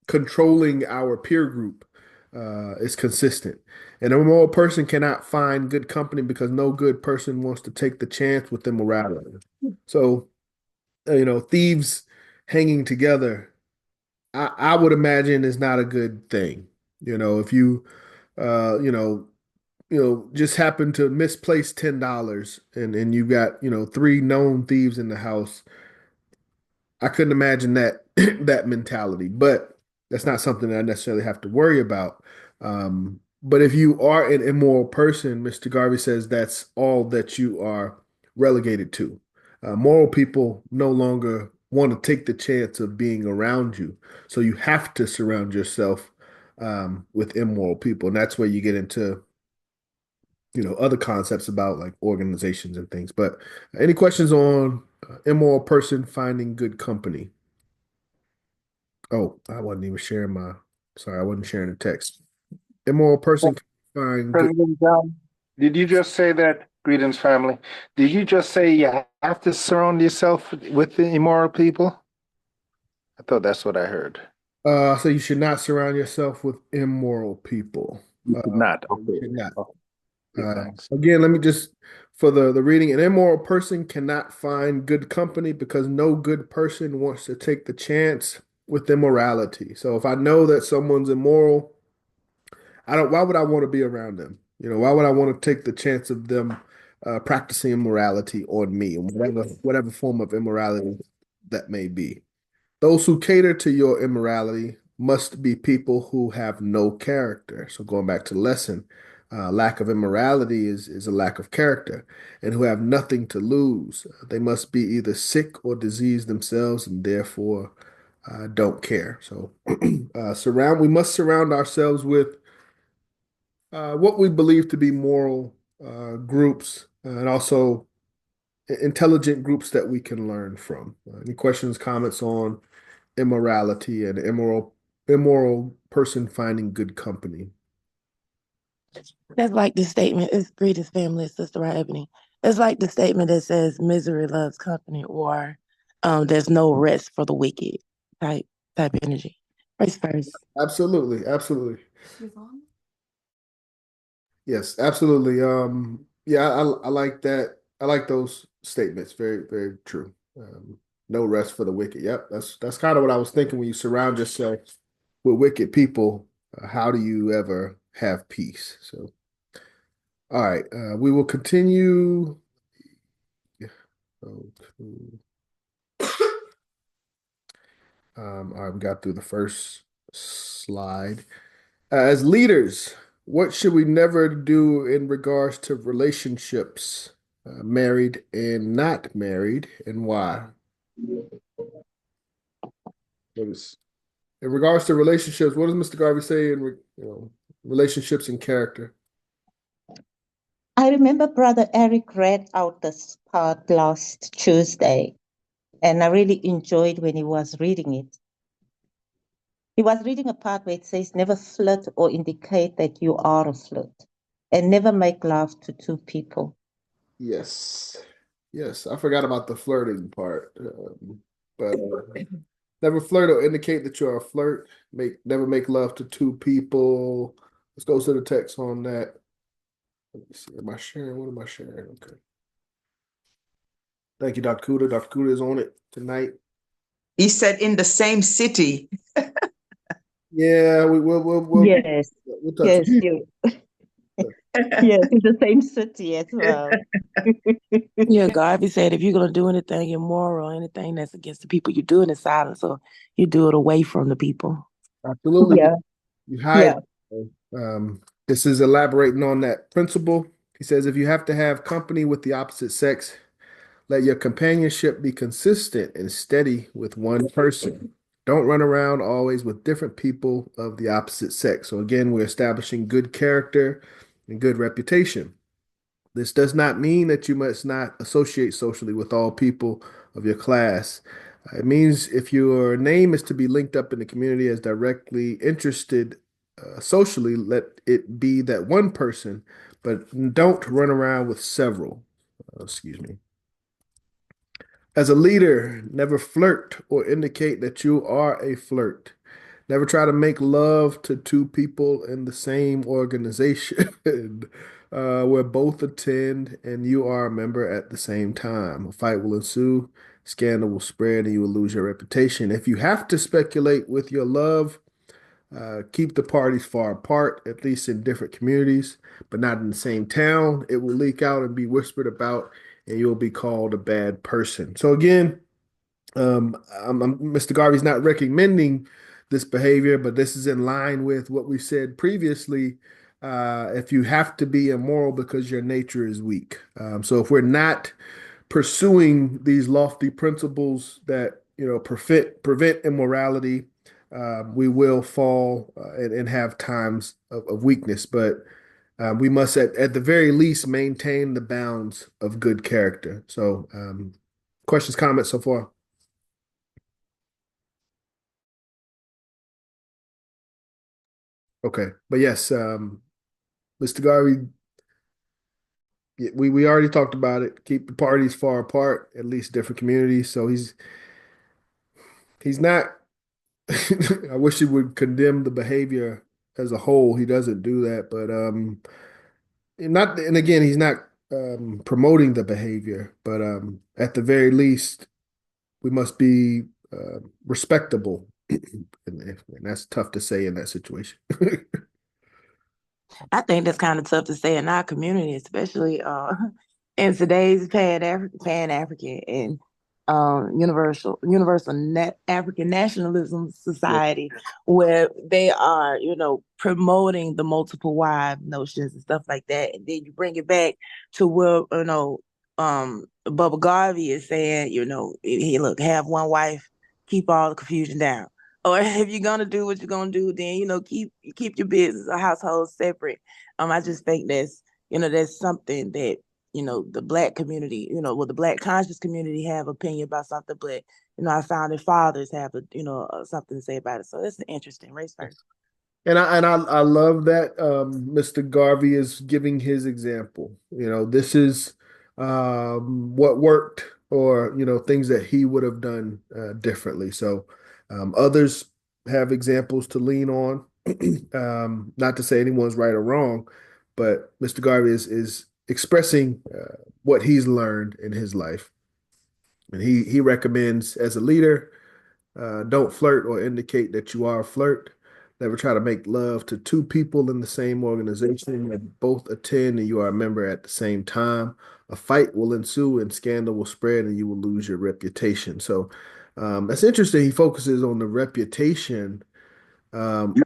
controlling our peer group is consistent. And a moral person cannot find good company, because no good person wants to take the chance with immorality. So, thieves hanging together, I would imagine, is not a good thing. If you, just happen to misplace $10, and you got, 3 known thieves in the house, I couldn't imagine that that mentality, but that's not something that I necessarily have to worry about. But if you are an immoral person, Mr. Garvey says that's all that you are relegated to. Moral people no longer want to take the chance of being around you, so you have to surround yourself with immoral people, and that's where you get into other concepts about like organizations and things. But any questions on immoral person finding good company? Oh, I wasn't even sharing sorry, I wasn't sharing the text. Immoral person can find good. President John, did you just say that? Greetings, family. Did you just say you have to surround yourself with the immoral people? I thought that's what I heard. So you should not surround yourself with immoral people. You should not. You Okay. should not. Okay. Yeah, thanks. Again, let me just, for the reading, an immoral person cannot find good company, because no good person wants to take the chance with immorality. So if I know that someone's immoral, why would I want to be around them? Why would I want to take the chance of them practicing immorality on me, whatever form of immorality that may be? Those who cater to your immorality must be people who have no character. So going back to the lesson, Lack of immorality is a lack of character, and who have nothing to lose. They must be either sick or diseased themselves, and therefore don't care. So we must surround ourselves with what we believe to be moral groups, and also intelligent groups that we can learn from. Any questions, comments on immorality and immoral person finding good company? That's like the statement, it's greetings family, Sister Ebony. It's like the statement that says misery loves company, or there's no rest for the wicked type energy. First verse. Absolutely, absolutely. Yes, absolutely. Yeah, I like that. I like those statements. Very, very true. No rest for the wicked. Yep, that's kind of what I was thinking. When you surround yourself with wicked people, how do you ever have peace? So, all right, we will continue. Okay. All right, we got through the first slide. As leaders, what should we never do in regards to relationships, married and not married, and why? In regards to relationships, what does Mr. Garvey say in relationships and character? I remember Brother Eric read out this part last Tuesday, and I really enjoyed when he was reading it. He was reading a part where it says, never flirt or indicate that you are a flirt, and never make love to two people. Yes. Yes, I forgot about the flirting part. But never flirt or indicate that you're a flirt. Never make love to two people. Let's go to the text on that. Let me see. Am I sharing? What am I sharing? Okay. Thank you, Dr. Kuda. Dr. Kuda is on it tonight. He said in the same city. Yeah, we'll Yes, touch yes, it. you. Yes, in the same city as well. Yeah, Garvey said if you're gonna do anything immoral, anything that's against the people, you do it in silence, or you do it away from the people. Absolutely. Yeah, You hide. yeah. This is elaborating on that principle. He says if you have to have company with the opposite sex, let your companionship be consistent and steady with one person. Don't run around always with different people of the opposite sex. So again, we're establishing good character and good reputation. This does not mean that you must not associate socially with all people of your class. It means if your name is to be linked up in the community as directly interested socially, let it be that one person, but don't run around with several. Excuse me. As a leader, never flirt or indicate that you are a flirt. Never try to make love to two people in the same organization where both attend and you are a member at the same time. A fight will ensue, scandal will spread, and you will lose your reputation. If you have to speculate with your love, keep the parties far apart, at least in different communities, but not in the same town. It will leak out and be whispered about, and you'll be called a bad person. So again, Mr. Garvey's not recommending this behavior, but this is in line with what we said previously. If you have to be immoral because your nature is weak. So if we're not pursuing these lofty principles that prevent immorality, we will fall and have times of weakness. But we must, at the very least, maintain the bounds of good character. So, questions, comments so far? Okay, but yes, Mr. Garvey, we already talked about it. Keep the parties far apart, at least different communities. So he's not. I wish he would condemn the behavior as a whole. He doesn't do that, but not. And again, he's not promoting the behavior, but at the very least, we must be respectable, and that's tough to say in that situation. I think that's kind of tough to say in our community, especially in today's Pan African. And African Nationalism Society, where they are, promoting the multiple wife notions and stuff like that. And then you bring it back to where, Bubba Garvey is saying, hey, look, have one wife, keep all the confusion down. Or if you're gonna do what you're gonna do, then keep your business or household separate. I just think that's something that the Black community, the Black conscious community have opinion about something, but our founding fathers have something to say about it. So it's interesting. Race first. And I love that Mr. Garvey is giving his example. This is what worked, or things that he would have done differently. So others have examples to lean on. Not to say anyone's right or wrong, but Mr. Garvey is expressing what he's learned in his life, and he recommends, as a leader, don't flirt or indicate that you are a flirt. Never try to make love to two people in the same organization that both attend and you are a member at the same time. A fight will ensue and scandal will spread and you will lose your reputation. So that's interesting. He focuses on the reputation, um,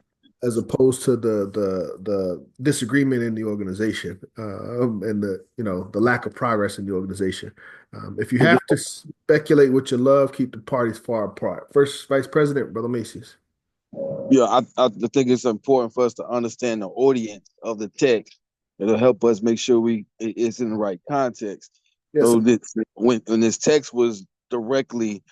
as opposed to the disagreement in the organization, and the lack of progress in the organization. If you have to speculate with your love, keep the parties far apart. First Vice President, Brother Macy's. Yeah, I think it's important for us to understand the audience of the text. It'll help us make sure it's in the right context. Yes, So sir. when this text was directly,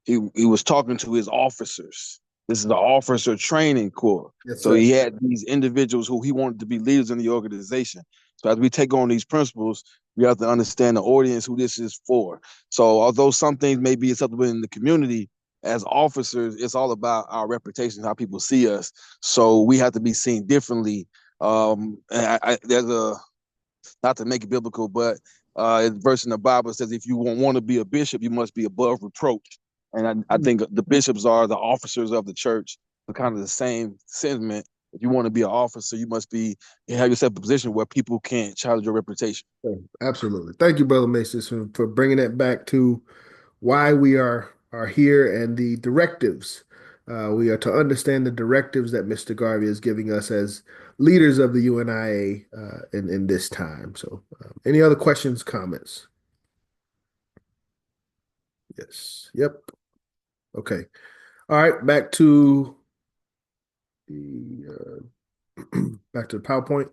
he was talking to his officers. This is the officer training corps. Yes, So sir. he had these individuals who he wanted to be leaders in the organization. So as we take on these principles, we have to understand the audience who this is for. So although some things may be acceptable in the community, as officers, it's all about our reputation, how people see us. So we have to be seen differently. There's not to make it biblical, but a verse in the Bible says, if you want to be a bishop, you must be above reproach. And I think the bishops are the officers of the church, but kind of the same sentiment. If you want to be an officer, you must have yourself in a position where people can't challenge your reputation. Absolutely. Thank you, Brother Mason, for bringing that back to why we are here and the directives. We are to understand the directives that Mr. Garvey is giving us as leaders of the UNIA in this time. So, any other questions, comments? Yes. Yep. Okay. All right. Back to the PowerPoint.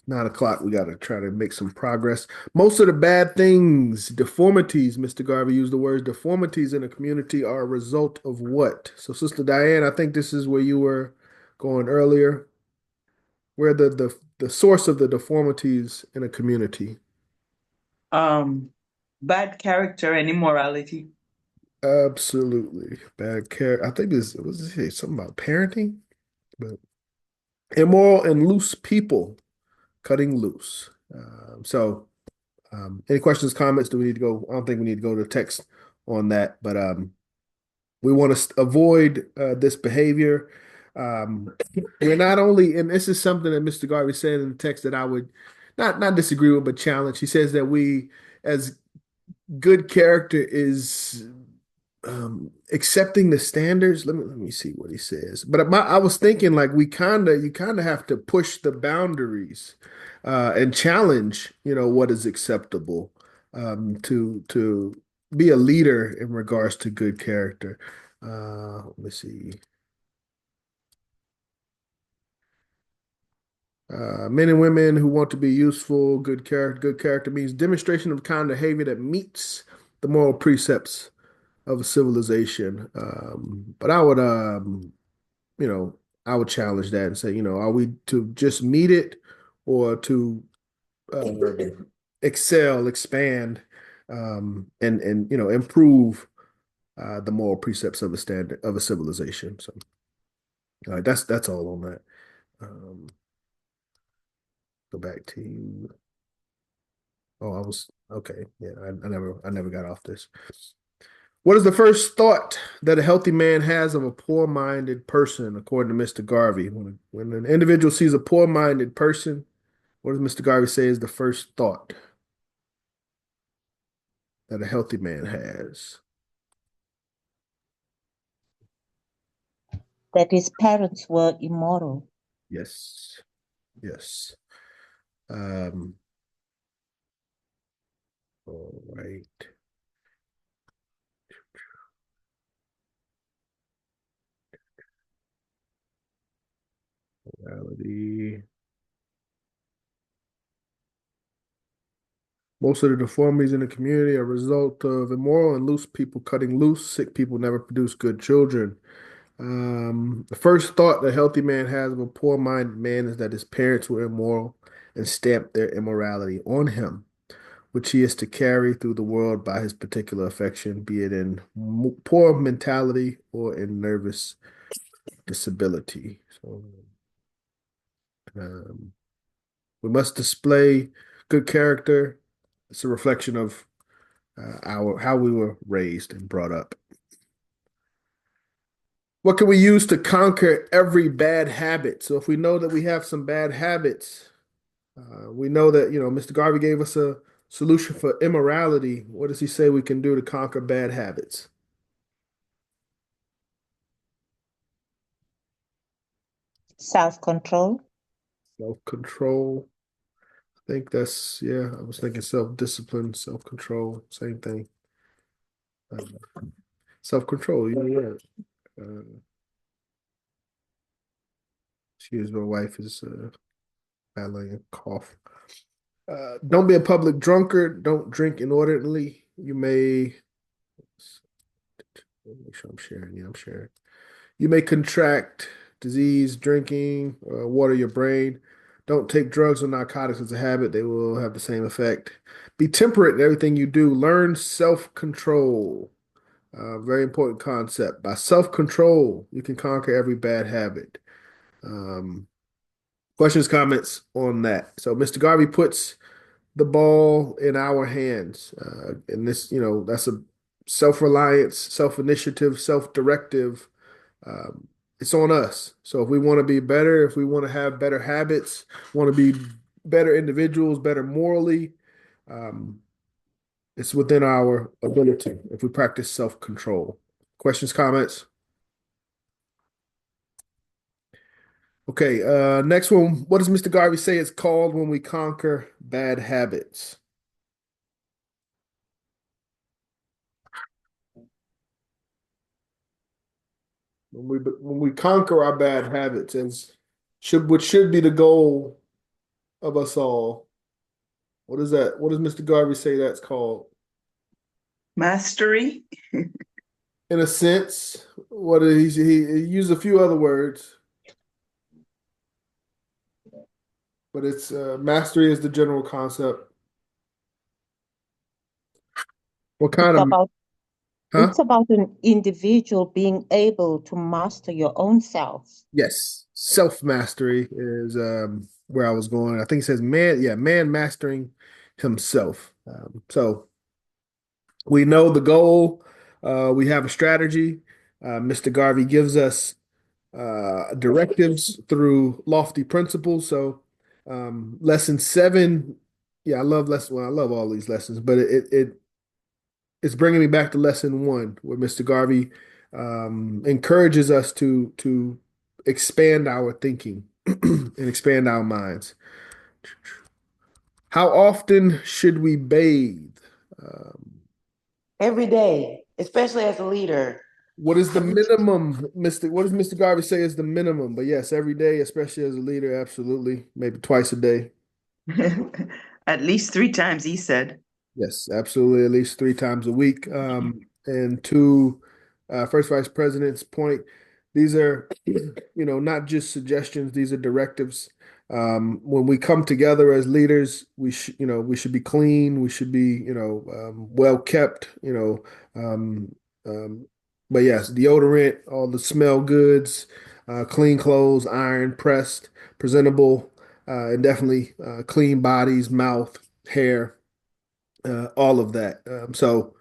9 o'clock. We got to try to make some progress. Most of the bad things, deformities, Mr. Garvey used the words deformities in a community are a result of what? So, Sister Diane, I think this is where you were going earlier, where the source of the deformities in a community. Bad character and immorality. Absolutely. Bad character. I think this was something about parenting, but immoral and loose people cutting loose. Any questions, comments? Do we need to go? I don't think we need to go to text on that, but we want to avoid this behavior. We're not only, and this is something that Mr. Garvey said in the text that I would not disagree with, but challenge. He says that we, as good character, is accepting the standards. Let me see what he says. But I was thinking like you kind of have to push the boundaries and challenge, what is acceptable, to be a leader in regards to good character. Let me see. Men and women who want to be useful, good character. Good character means demonstration of kind of behavior that meets the moral precepts of a civilization. But I would challenge that and say, are we to just meet it or to excel, expand, and improve the moral precepts of a standard of a civilization. So, that's all on that. Go back to. Oh, I was okay. Yeah, I never got off this. What is the first thought that a healthy man has of a poor-minded person, according to Mr. Garvey? When an individual sees a poor-minded person, what does Mr. Garvey say is the first thought that a healthy man has? that his parents were immoral. Yes. Yes. All right. Morality. Most of the deformities in the community are a result of immoral and loose people cutting loose. Sick people never produce good children. The first thought the healthy man has of a poor-minded man is that his parents were immoral and stamped their immorality on him, which he is to carry through the world by his particular affection, be it in poor mentality or in nervous disability. So, um, we must display good character. It's a reflection of our how we were raised and brought up. What can we use to conquer every bad habit? So if we know that we have some bad habits, we know that, Mr. Garvey gave us a solution for immorality. What does he say we can do to conquer bad habits? Self-control. Self-control. I think that's, yeah, I was thinking self-discipline, self-control, same thing. Self-control, yeah. Excuse my wife is battling a cough. Don't be a public drunkard. Don't drink inordinately. You may, make sure I'm sharing. Yeah, I'm sharing. You may contract disease drinking, water your brain. Don't take drugs or narcotics as a habit. They will have the same effect. Be temperate in everything you do. Learn self-control. Very important concept. By self-control, you can conquer every bad habit. Questions, comments on that? So Mr. Garvey puts the ball in our hands. And this, that's a self-reliance, self-initiative, self-directive. It's on us. So if we want to be better, if we want to have better habits, want to be better individuals, better morally, it's within our ability if we practice self-control. Questions, comments? Okay, next one. What does Mr. Garvey say it's called when we conquer bad habits? When we conquer our bad habits, and which should be the goal of us all. What is that? What does Mr. Garvey say that's called? Mastery. In a sense, what he used a few other words, but it's mastery is the general concept. What kind It's of, about huh? It's about an individual being able to master your own self. Yes, self-mastery is where I was going. I think it says man mastering himself. So we know the goal. We have a strategy. Mr. Garvey gives us directives through lofty principles. So lesson 7, yeah, I love lesson. Well, I love all these lessons, but it's bringing me back to lesson 1, where Mr. Garvey encourages us to expand our thinking and expand our minds. How often should we bathe? Every day, especially as a leader. What is the minimum, Mr. What does Mr. Garvey say is the minimum? But yes, every day, especially as a leader, absolutely. Maybe twice a day. At least 3 times, he said. Yes, absolutely. At least 3 times a week. And to First Vice President's point, these are, not just suggestions. These are directives. When we come together as leaders, we should be clean. We should be, well kept. But yes, deodorant, all the smell goods, clean clothes, iron, pressed, presentable, and definitely clean bodies, mouth, hair, all of that. So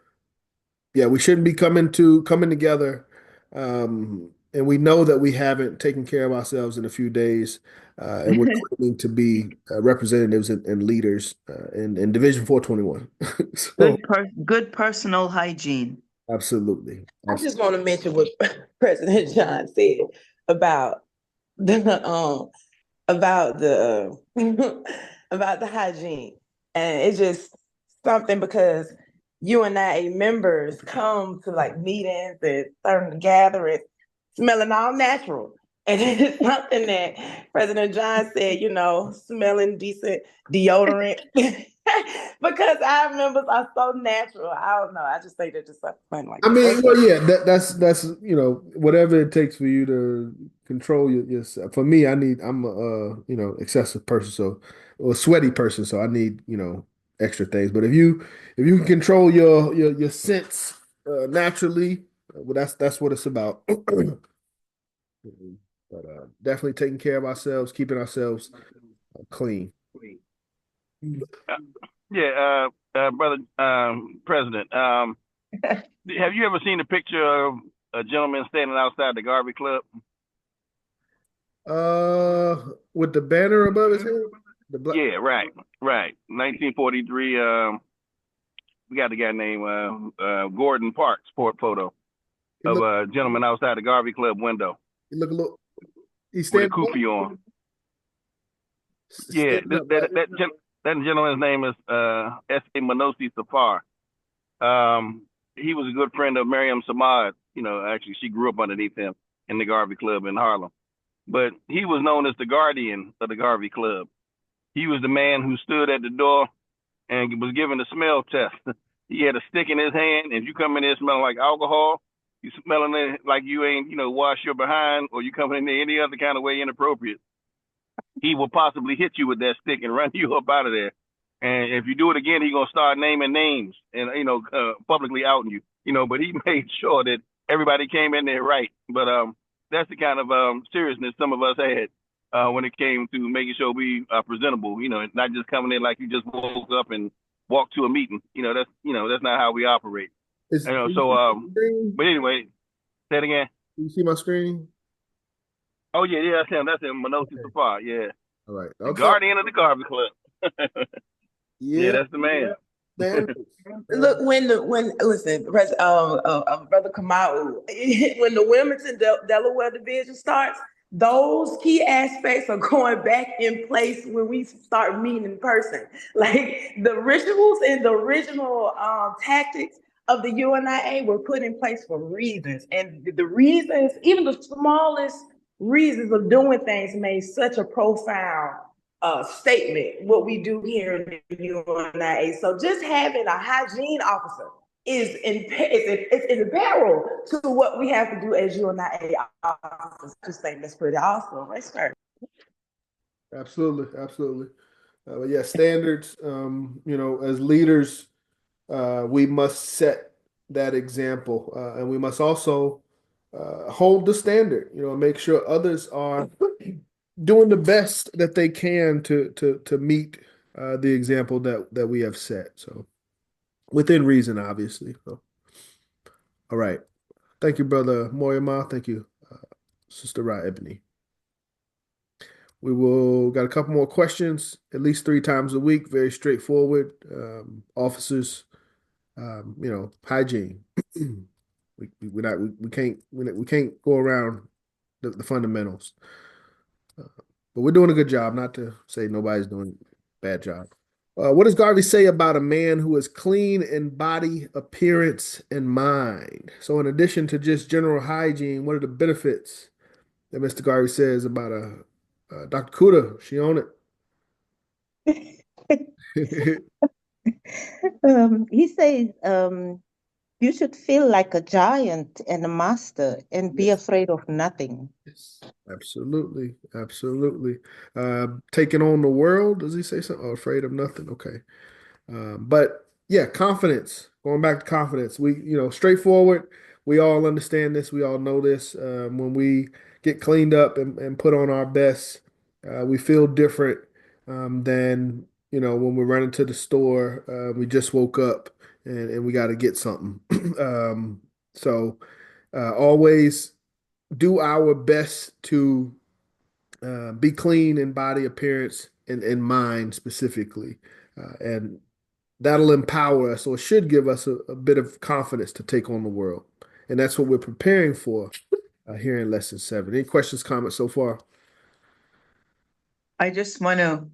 yeah, we shouldn't be coming together, and we know that we haven't taken care of ourselves in a few days, and we're claiming to be representatives and leaders in Division 421. So Good personal hygiene. absolutely. I just want to mention what President John said. about the about the about the hygiene. And it's just something because UNIA members come to like meetings and certain gatherings smelling all natural. And it's something that President John said, smelling decent deodorant. Because our members are so natural. I don't know. I just think they're just something like I that. mean, well, yeah, that's whatever it takes for you to control yourself. For me, I'm a excessive person, or a sweaty person, so I need extra things. But if you can control your scents naturally, well, that's what it's about. But definitely taking care of ourselves, keeping ourselves clean. Yeah, brother President. Have you ever seen a picture of a gentleman standing outside the Garvey Club? With the banner above his head, the black. Yeah, right. 1943. We got the guy named Gordon Parks photo of a gentleman outside the Garvey Club window. He look a little. He's with a standing kufi on. Yeah, that gentleman's name is S.A. Manosi Safar. He was a good friend of Miriam Samad. Actually, she grew up underneath him in the Garvey Club in Harlem. But he was known as the guardian of the Garvey Club. He was the man who stood at the door and was given a smell test. He had a stick in his hand, and if you come in there smelling like alcohol, you smelling it like you ain't, wash your behind, or you coming in there any other kind of way inappropriate, he will possibly hit you with that stick and run you up out of there. And if you do it again, he's gonna start naming names and publicly outing you. But he made sure that everybody came in there right. But that's the kind of seriousness some of us had when it came to making sure we are presentable. Not just coming in like you just woke up and walked to a meeting. That's not how we operate. But anyway, say it again. Can you see my screen? Oh yeah, that's him, Manosi Safar. Yeah. All right. The guardian of the Garvey Club. Yeah, that's the man. Look, listen, Brother Kamau, when the Wilmington Delaware division starts, those key aspects are going back in place when we start meeting in person. Like the rituals and the original tactics of the UNIA were put in place for reasons. And the reasons, even the smallest reasons of doing things, made such a profound statement, what we do here in the UNIA. So just having a hygiene officer is integral to what we have to do as UNIA officers. I just think that's pretty awesome. Right, sir? Absolutely. Yeah, standards. As leaders, we must set that example, and we must also hold the standard. Make sure others are doing the best that they can to meet the example that we have set. So, within reason, obviously. So, all right. Thank you, Brother Moyama. Thank you, Sister Ra Ebony. We will got a couple more questions, at least 3 times a week. Very straightforward. Officers, hygiene. we can't go around the fundamentals. But we're doing a good job. Not to say nobody's doing a bad job. What does Garvey say about a man who is clean in body, appearance, and mind? So, in addition to just general hygiene, what are the benefits that Mr. Garvey says about Dr. Kuda? She on it. He says you should feel like a giant and a master and be afraid of nothing. Yes, absolutely. Taking on the world, does he say something? Oh, afraid of nothing. Okay. But yeah, confidence. Going back to confidence. Straightforward. We all understand this. We all know this. When we get cleaned up and put on our best, we feel different than when we run into the store. We just woke up and we got to get something. So always do our best to be clean in body appearance and mind specifically. And that'll empower us, or should give us a bit of confidence to take on the world. And that's what we're preparing for here in lesson 7. Any questions, comments so far? I just want to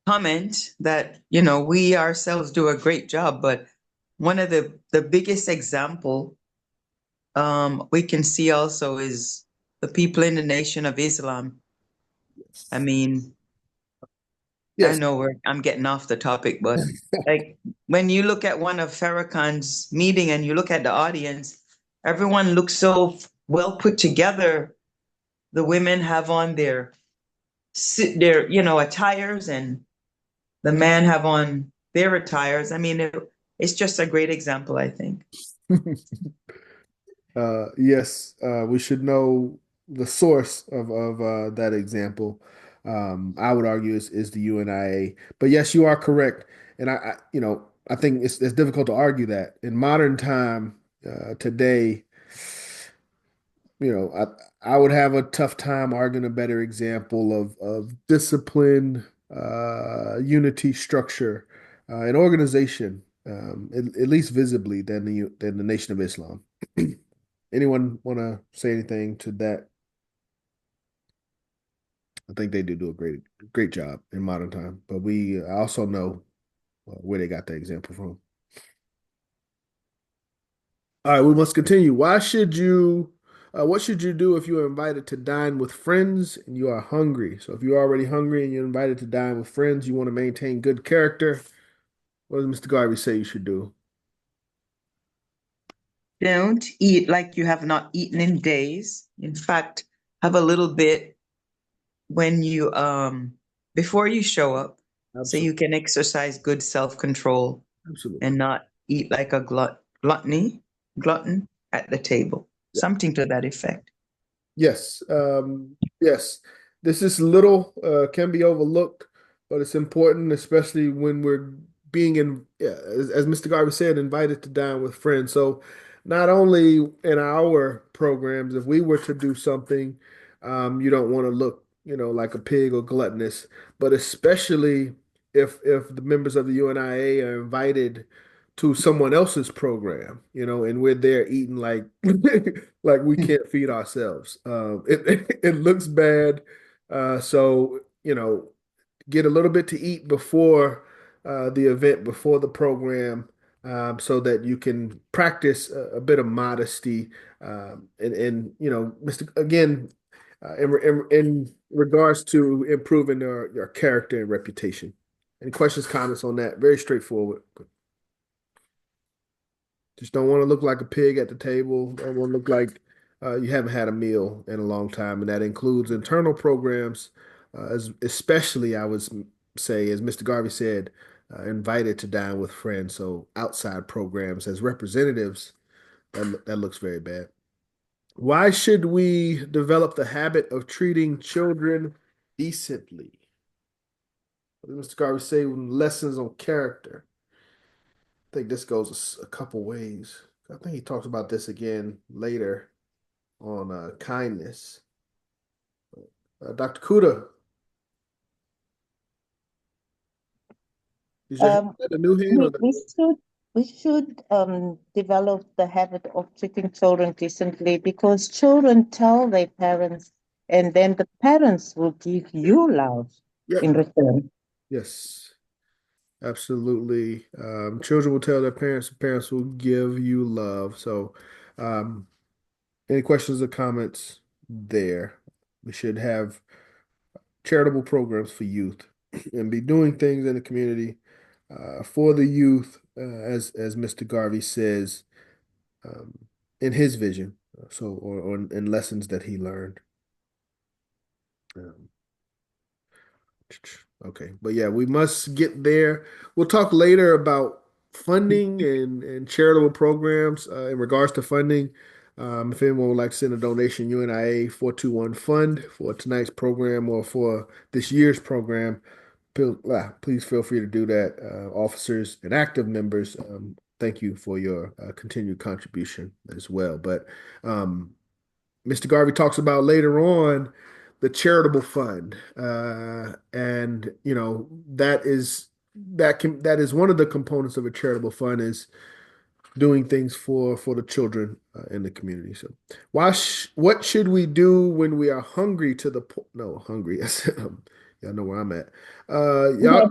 comment that, we ourselves do a great job, but one of the biggest example we can see also is the people in the Nation of Islam. I mean, I Yes. know I'm getting off the topic, but like when you look at one of Farrakhan's meeting and you look at the audience, everyone looks so well put together. The women have on their attires, and the men have on their attires. I mean, it's just a great example, I think. Yes, we should know the source of that example. I would argue is the UNIA. But yes, you are correct, and I think it's difficult to argue that in modern time today. I would have a tough time arguing a better example of discipline, unity, structure, and organization, at least visibly, than the Nation of Islam. Anyone want to say anything to that? I think they do a great job in modern time, but we also know where they got that example from. All right, we must continue. What should you do if you are invited to dine with friends and you are hungry? So if you're already hungry and you're invited to dine with friends, you want to maintain good character. What does Mr. Garvey say you should do? Don't eat like you have not eaten in days. In fact, have a little bit when you before you show up, so you can exercise good self-control Absolutely. and not eat like a glutton at the table. Something to that effect. Yes, yes. This is little, can be overlooked, but it's important, especially when we're being as Mr. Garvey said, invited to dine with friends. So, not only in our programs, if we were to do something, you don't want to look, like a pig or gluttonous, but especially if the members of the UNIA are invited to someone else's program, and we're there eating like like we can't feed ourselves. It looks bad. So, get a little bit to eat before the event, before the program, so that you can practice a bit of modesty. And Mr. Again, in regards to improving your character and reputation. Any questions, comments on that? Very straightforward. Just don't want to look like a pig at the table. Don't want to look like you haven't had a meal in a long time, and that includes internal programs, especially I would say, as Mr. Garvey said, invited to dine with friends. So outside programs as representatives, that looks very bad. Why should we develop the habit of treating children decently? What did Mr. Garvey say? Lessons on character. I think this goes a couple ways. I think he talks about this again later on kindness. Dr. Kuda, is your hand at the new hand or We, the we should we should develop the habit of treating children decently, because children tell their parents, and then the parents will give you love in Yep. return. Yes, absolutely. Children will tell their parents will give you love. So, um, any questions or comments there? We should have charitable programs for youth and be doing things in the community for the youth, as Mr. Garvey says, um, in his vision. So, or in lessons that he learned. Um, okay, but yeah, we must get there. We'll talk later about funding and charitable programs in regards to funding. If anyone would like to send a donation, UNIA 421 fund for tonight's program or for this year's program, please feel free to do that. Officers and active members, thank you for your continued contribution as well. But Mr. Garvey talks about later on the charitable fund, and that is one of the components of a charitable fund is doing things for the children in the community. So, what should we do when we are hungry to the point? No, hungry. Y'all know where I'm at. Y'all,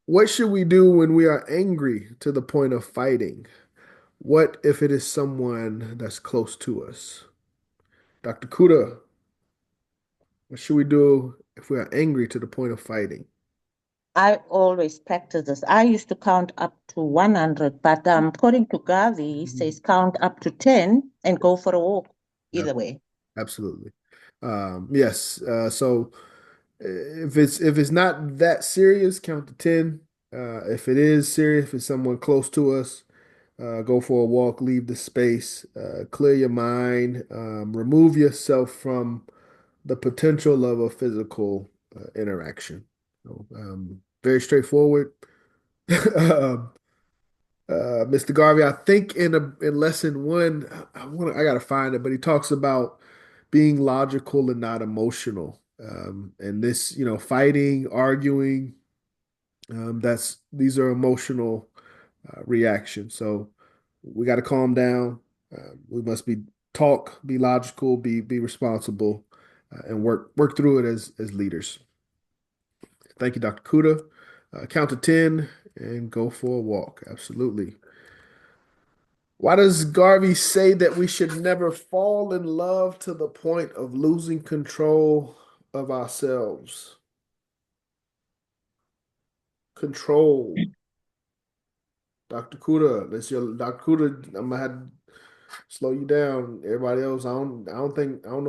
what should we do when we are angry to the point of fighting? What if it is someone that's close to us? Dr. Kuda, what should we do if we are angry to the point of fighting? I always practice this. I used to count up to 100, but according to Gavi, he says count up to 10 and go for a walk. Either way. Absolutely. Yes. So if it's not that serious, count to 10. If it is serious, if it's someone close to us, go for a walk, leave the space, clear your mind, remove yourself from the potential of a physical interaction. So, very straightforward. Mr. Garvey, I think in lesson one, I gotta find it, but he talks about being logical and not emotional. And this, fighting, arguing, these are emotional reactions. So we got to calm down. We must be logical, be responsible, and work through it as leaders. Thank you, Dr. Kuda. Count to 10 and go for a walk. Absolutely. Why does Garvey say that we should never fall in love to the point of losing control of ourselves? Control. Dr. Kuda, that's your Dr. Kuda. I'm gonna have to slow you down. Everybody else, I don't know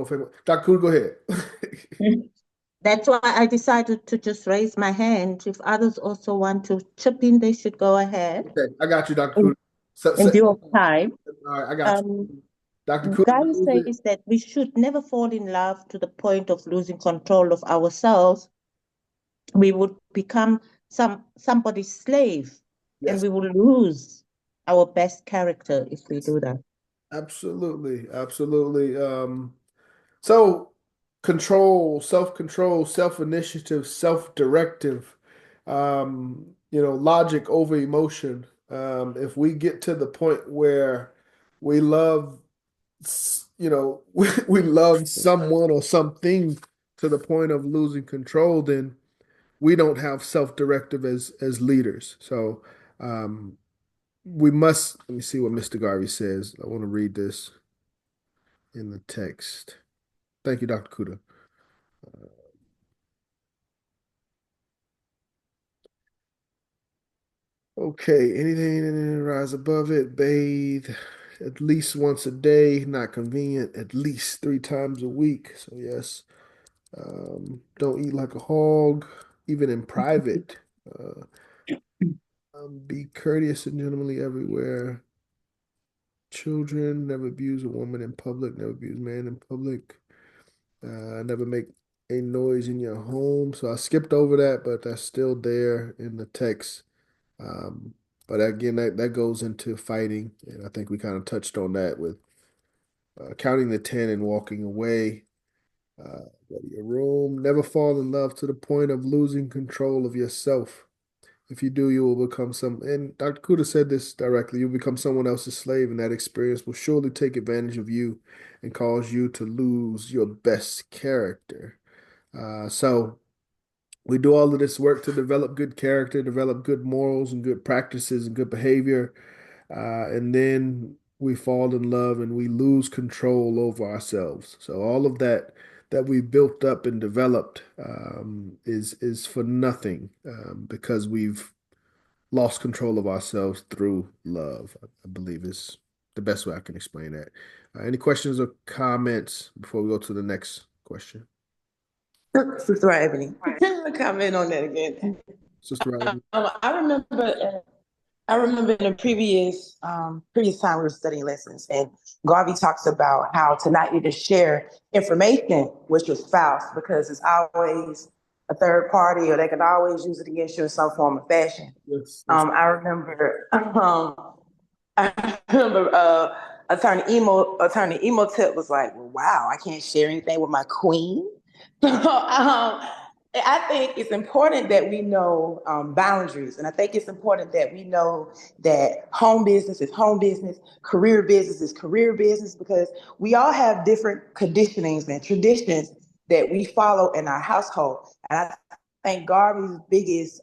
if Dr. Kuda, go ahead. That's why I decided to just raise my hand. If others also want to chip in, they should go ahead. Okay, I got you, Dr. Kuda. In view of time. All right, I got you. Dr. Kuda, Guy says that we should never fall in love to the point of losing control of ourselves. We would become somebody's slave, and we will lose our best character if we do that. Absolutely, absolutely. So control, self-control, self-initiative, self-directive, logic over emotion. If we get to the point where we love, we love someone or something to the point of losing control, then we don't have self-directive as leaders. So we must, let me see what Mr. Garvey says. I want to read this in the text. Thank you, Dr. Kuda. Okay, anything rise above it, bathe at least once a day, not convenient, at least 3 times a week. So yes, don't eat like a hog, even in private. Be courteous and gentlemanly everywhere. Children, never abuse a woman in public, never abuse a man in public. Never make a noise in your home. So I skipped over that, but that's still there in the text. But again, that goes into fighting, and I think we kind of touched on that with counting the 10 and walking away. Go to your room. Never fall in love to the point of losing control of yourself. If you do, you will become and Dr. Kuda said this directly, you'll become someone else's slave, and that experience will surely take advantage of you and cause you to lose your best character. So we do all of this work to develop good character, develop good morals and good practices and good behavior. And then we fall in love and we lose control over ourselves. So all of that we built up and developed is for nothing because we've lost control of ourselves through love. I believe is the best way I can explain that. Any questions or comments before we go to the next question? Sister Ebony, comment on that again. Sister Ebony. I remember in a previous time we were studying lessons, and Garvey talks about how to not even share information with your spouse because it's always a third party, or they can always use it against you in some form or fashion. Yes. I remember Attorney Emotep was like, well, wow, I can't share anything with my queen. I think it's important that we know boundaries. And I think it's important that we know that home business is home business, career business is career business, because we all have different conditionings and traditions that we follow in our household. And I think Garvey's biggest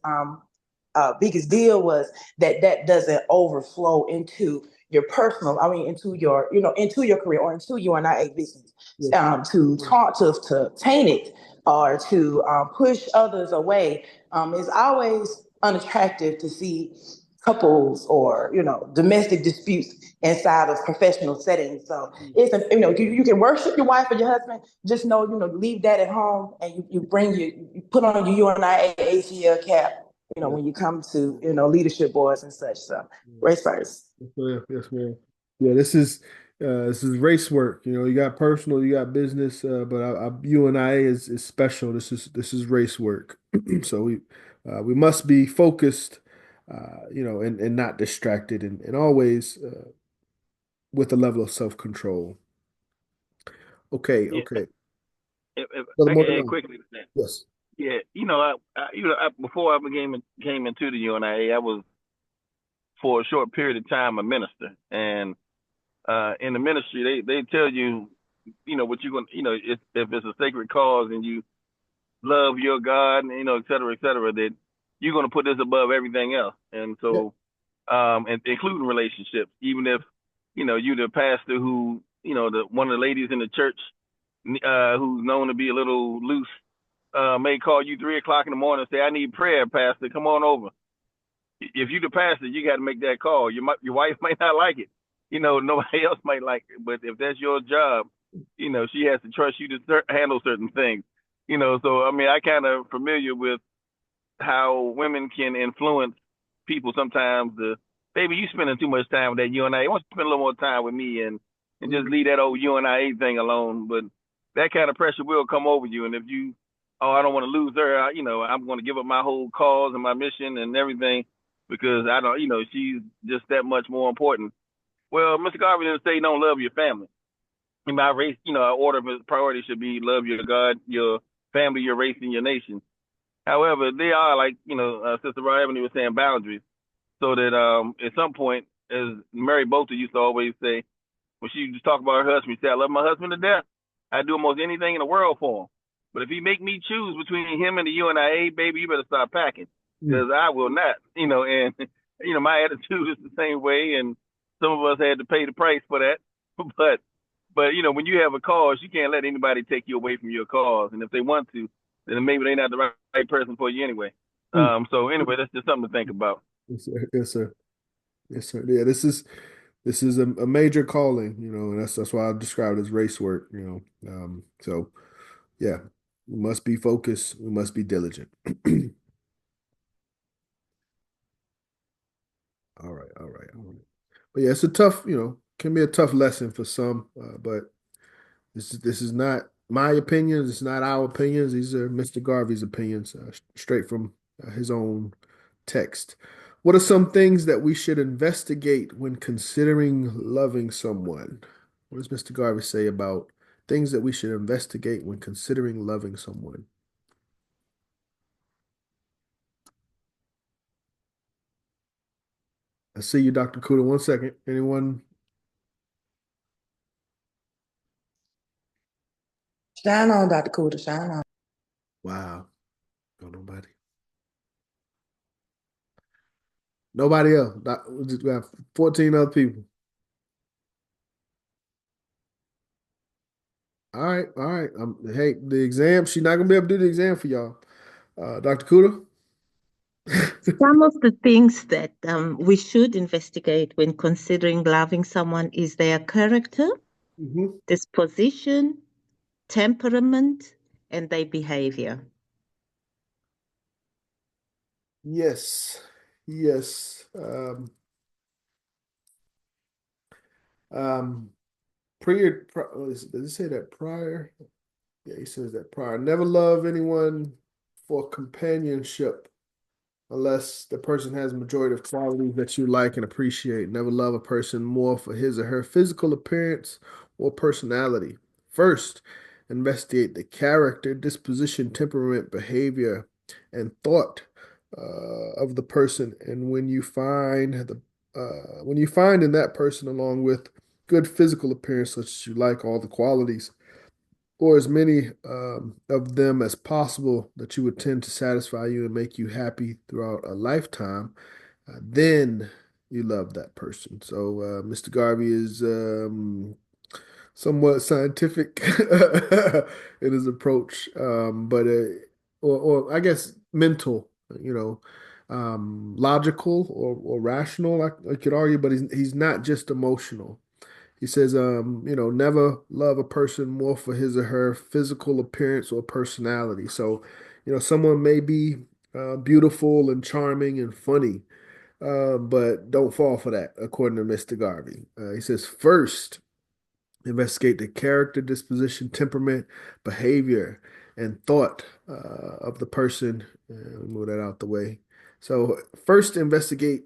deal was that that doesn't overflow into your personal, into your, into your career or into your UNIA business, to taunt, to taint it or to push others away. It's always unattractive to see couples or, domestic disputes inside of professional settings. So it's, you can worship your wife or your husband, just know, leave that at home, and you put on your UNIA-ACL cap, when you come to, leadership boards and such. So race first. Yes, ma'am. Yes, ma'am. Yeah, this is race work. You got personal, you got business, but UNIA is special. This is race work. So we must be focused, and not distracted, and always with a level of self-control. Okay, Yeah, okay. if Brother I can add Morgan, quickly to that. yes. Yeah, before I came into the UNIA, I was for a short period of time a minister, and in the ministry they tell you, what you're going, if it's a sacred cause and you love your God, and et cetera, that you're going to put this above everything else, and Yep. so and including relationships, even if you're the pastor who one of the ladies in the church who's known to be a little loose may call you 3 o'clock in the morning and say, "I need prayer, Pastor. Come on over." If you the pastor, you got to make that call. Your wife might not like it. Nobody else might like it. But if that's your job, she has to trust you to handle certain things. So I kind of familiar with how women can influence people sometimes. Baby, you spending too much time with that UNIA. I want you to spend a little more time with me and just leave that old UNIA thing alone. But that kind of pressure will come over you. And if you, oh, I don't want to lose her, I'm going to give up my whole cause and my mission and everything because I don't, she's just that much more important. Well, Mr. Garvey didn't say don't love your family. In my race, our order of priority should be love your God, your family, your race, and your nation. However, they are like, Sister Rod Ebony was saying, boundaries. So that at some point, as Mary Bolter used to always say, when she used to talk about her husband, she said, I love my husband to death. I'd do almost anything in the world for him. But if he make me choose between him and the UNIA, baby, you better start packing because I will not, and, my attitude is the same way. And some of us had to pay the price for that. But when you have a cause, you can't let anybody take you away from your cause. And if they want to, then maybe they're not the right person for you anyway. So anyway, that's just something to think about. Yes, sir. Yes, sir. Yes, sir. Yeah, this is a major calling, and that's why I describe it as race work, So yeah, we must be focused, we must be diligent. All right, all right, all right. But yeah, it's a tough, can be a tough lesson for some, but this is not my opinions, it's not our opinions. These are Mr. Garvey's opinions, straight from his own text. What are some things that we should investigate when considering loving someone? What does Mr. Garvey say about things that we should investigate when considering loving someone? I see you, Dr. Kuda. 1 second. Anyone? Shine on, Dr. Kuda, shine on. Wow. No, nobody. Nobody else. We have 14 other people. All right, all right. Hey, the exam, she's not gonna be able to do the exam for y'all. Dr. Kuda? Some of the things that we should investigate when considering loving someone is their character, disposition, temperament, and their behavior. Yes, yes. Um, does it say that prior? Yeah, he says that prior. Never love anyone for companionship unless the person has a majority of qualities that you like and appreciate. Never love a person more for his or her physical appearance or personality. First, investigate the character, disposition, temperament, behavior, and thought of the person. And when you find in that person, along with good physical appearance, such as you like all the qualities, or as many of them as possible that you would tend to satisfy you and make you happy throughout a lifetime, then you love that person. So Mr. Garvey is somewhat scientific in his approach, but or I guess mental, logical or rational. I could argue, but he's not just emotional. He says, never love a person more for his or her physical appearance or personality. So, someone may be beautiful and charming and funny, but don't fall for that, according to Mr. Garvey. He says, first, investigate the character, disposition, temperament, behavior, and thought of the person. Move that out the way. So first, investigate,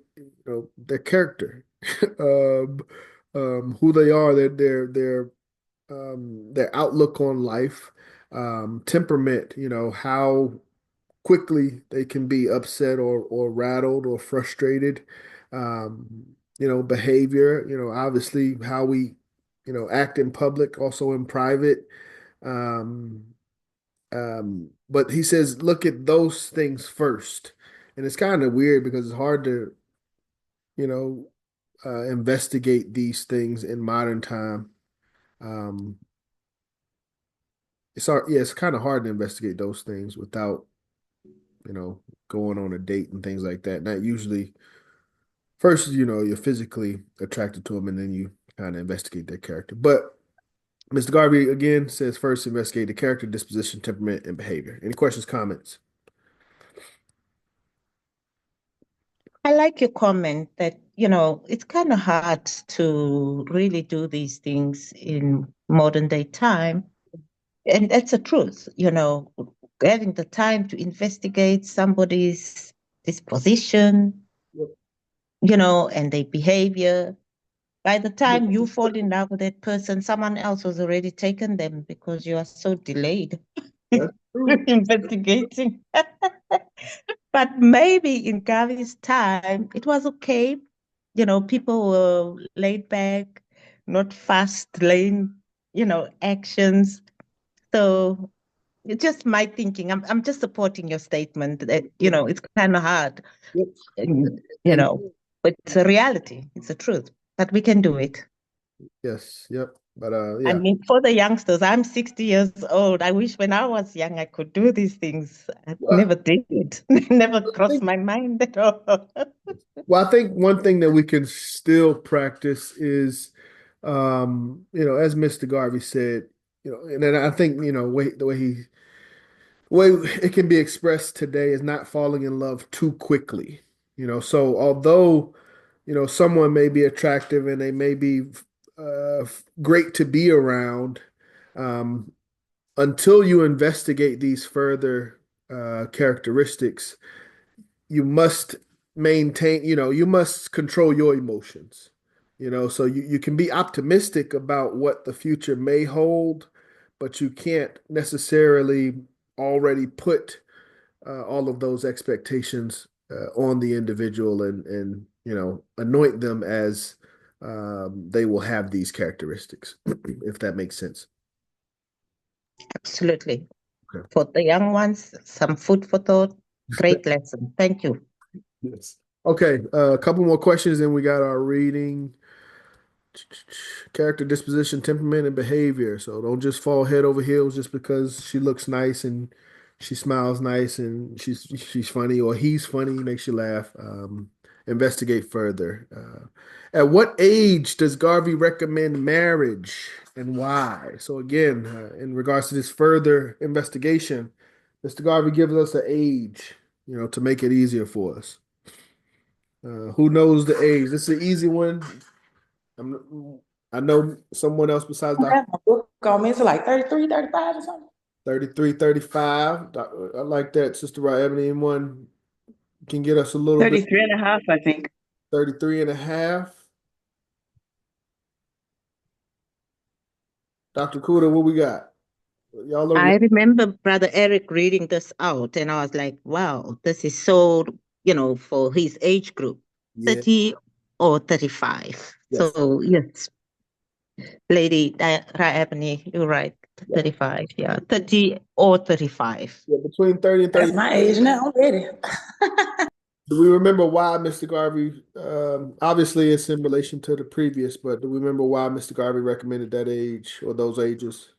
their character, um, who they are, their outlook on life, temperament. How quickly they can be upset or rattled or frustrated. Behavior, obviously how we, act in public, also in private. Um, but he says, look at those things first. And it's kind of weird because it's hard to, you know, investigate these things in modern time. Um, it's kind of hard to investigate those things without, going on a date and things like that. Not usually first, you're physically attracted to them and then you kind of investigate their character. But Mr. Garvey again says first investigate the character, disposition, temperament, and behavior. Any questions, comments? I like your comment that, it's kind of hard to really do these things in modern day time. And that's the truth, having the time to investigate somebody's disposition, and their behavior. By the time you fall in love with that person, someone else has already taken them because you are so delayed investigating. But maybe in Gavi's time, it was okay. People were laid back, not fast lane, actions. So it's just my thinking. I'm just supporting your statement that, it's kind of hard, but it's a reality. It's a truth. But we can do it. Yes, yep. But I yeah. mean, for the youngsters, I'm 60 years old. I wish when I was young, I could do these things. I never did it. Never crossed my mind at all. Well, I think one thing that we can still practice is, as Mr. Garvey said, and then I think, the way it can be expressed today is not falling in love too quickly. So although, someone may be attractive and they may be great to be around, um, until you investigate these further characteristics, you must maintain, you must control your emotions. So you can be optimistic about what the future may hold, but you can't necessarily already put all of those expectations on the individual and anoint them as they will have these characteristics, if that makes sense. Absolutely. Okay. For the young ones, some food for thought. Great lesson. Thank you. Yes. Okay, a couple more questions, and we got our reading. Character, disposition, temperament, and behavior. So don't just fall head over heels just because she looks nice and she smiles nice and she's funny or he's funny, makes you laugh. Investigate further. At what age does Garvey recommend marriage and why? So again, in regards to this further investigation, Mr. Garvey gives us an age, to make it easier for us. Who knows the age? This is an easy one. I know someone else besides I Dr. have my book on me. It's like 33, 35 or something. 33, 35. I like that, Sister Right. Ebony. Anyone can get us a little 33 and a half, I think. 33 and a half. Dr. Kuda, what we got? Y'all are I remember Brother Eric reading this out, and I was like, wow, this is so, for his age group, yeah. 30 or 35. Yes. So, yes, Lady Ebony, you're right, Yeah. 35, yeah, 30 or 35. Yeah, between 30 and 30. That's my age now. I'm ready. Do we remember why Mr. Garvey, obviously it's in relation to the previous, but do we remember why Mr. Garvey recommended that age or those ages?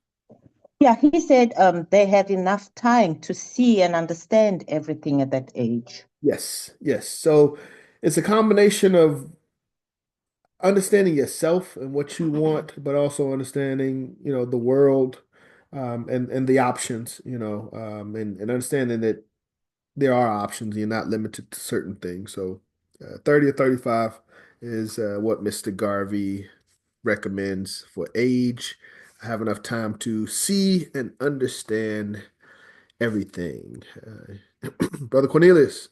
Yeah, he said they have enough time to see and understand everything at that age. Yes, yes. So it's a combination of understanding yourself and what you want, but also understanding, the world, and the options, and understanding that there are options. You're not limited to certain things. So 30 or 35 is what Mr. Garvey recommends for age. I have enough time to see and understand everything. Brother Cornelius.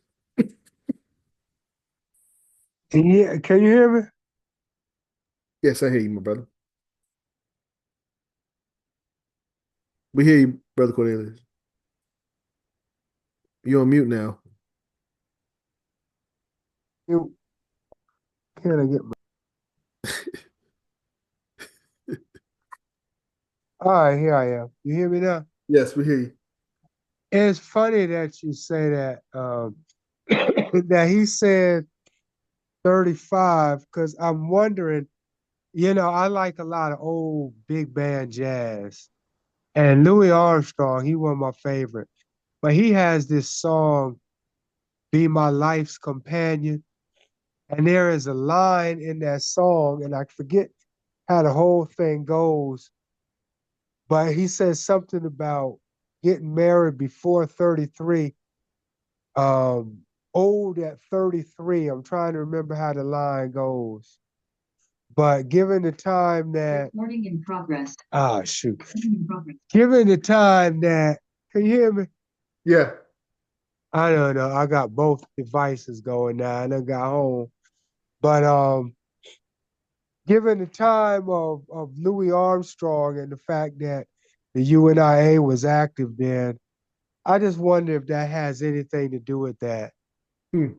Can you hear me? Yes, I hear you, my brother. We hear you, Brother Cornelius. You're on mute now. You, can I get my... All right, here I am. You hear me now? Yes, we hear you. It's funny that you say that, that he said 35, because I'm wondering, I like a lot of old big band jazz. And Louis Armstrong, he was my favorite. But he has this song, Be My Life's Companion. And there is a line in that song, and I forget how the whole thing goes, but he says something about getting married before 33, old at 33. I'm trying to remember how the line goes. But given the time that recording in progress. Ah, shoot. Given the time that, can you hear me? Yeah. I don't know. I got both devices going now, and I got home. But given the time of Louis Armstrong and the fact that the UNIA was active then, I just wonder if that has anything to do with that. Hmm.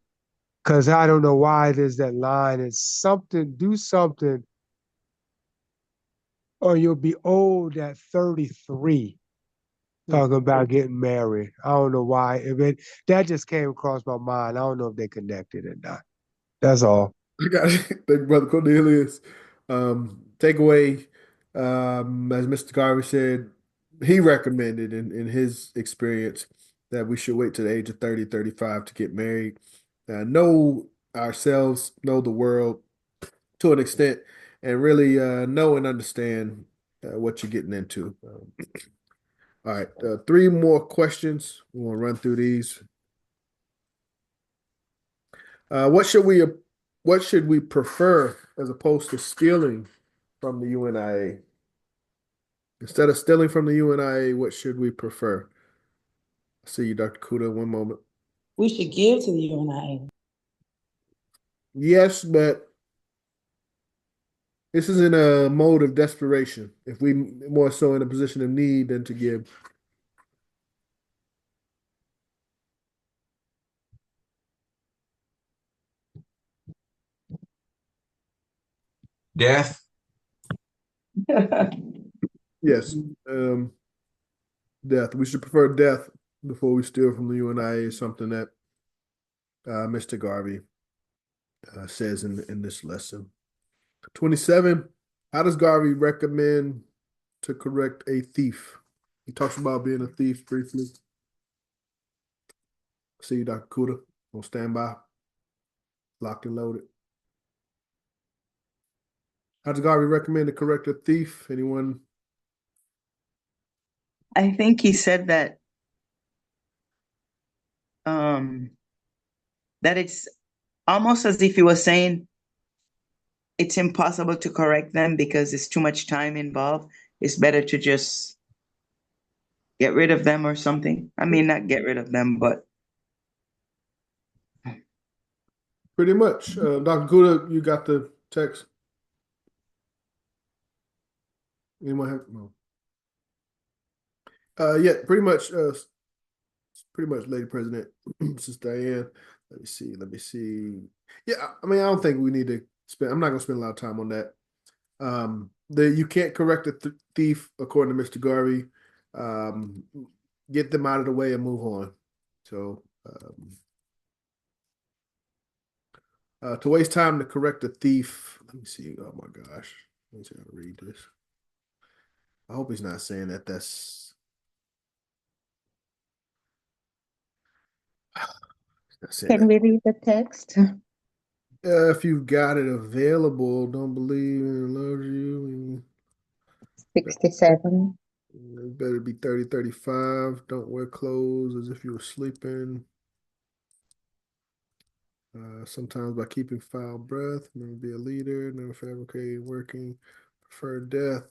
Because I don't know why there's that line. It's something, do something, or you'll be old at 33, talking about getting married. I don't know why. That just came across my mind. I don't know if they connected or not. That's all. I got you. Thank you, Brother Cornelius. Takeaway, as Mr. Garvey said, he recommended in his experience that we should wait to the age of 30, 35 to get married. Know ourselves, know the world to an extent, and really know and understand what you're getting into. All right, three more questions. We'll run through these. Uh, what should we what should we prefer as opposed to stealing from the UNIA? Instead of stealing from the UNIA, what should we prefer? I see you, Dr. Kuda, one moment. We should give to the UNIA. Yes, but this is in a mode of desperation. If we more so in a position of need than to give. Death. Yes, death. We should prefer death before we steal from the UNIA is something that Mr. Garvey says in this lesson. 27. How does Garvey recommend to correct a thief? He talks about being a thief briefly. See you, Dr. Kuda. On standby. Locked and loaded. How does Garvey recommend to correct a thief? Anyone? I think he said that it's almost as if he was saying it's impossible to correct them because it's too much time involved. It's better to just get rid of them or something. I mean, not get rid of them, but Pretty much. Dr. Kuda, you got the text? Anyone have? No. Yeah, pretty much, Lady President, Sister Diane. Let me see. Let me see. Yeah, I mean, I don't think we need to spend. I'm not going to spend a lot of time on that. You can't correct a thief, according to Mr. Garvey. Um, get them out of the way and move on. So, to waste time to correct a thief. Let me see. Oh my gosh. Let me see how to read this. I hope he's not saying that. That's not saying Can that. we read the text? If you've got it available, don't believe and loves you. 67. It better be 30, 35. Don't wear clothes as if you were sleeping. Sometimes by keeping foul breath, never be a leader, never fabricate working, prefer death,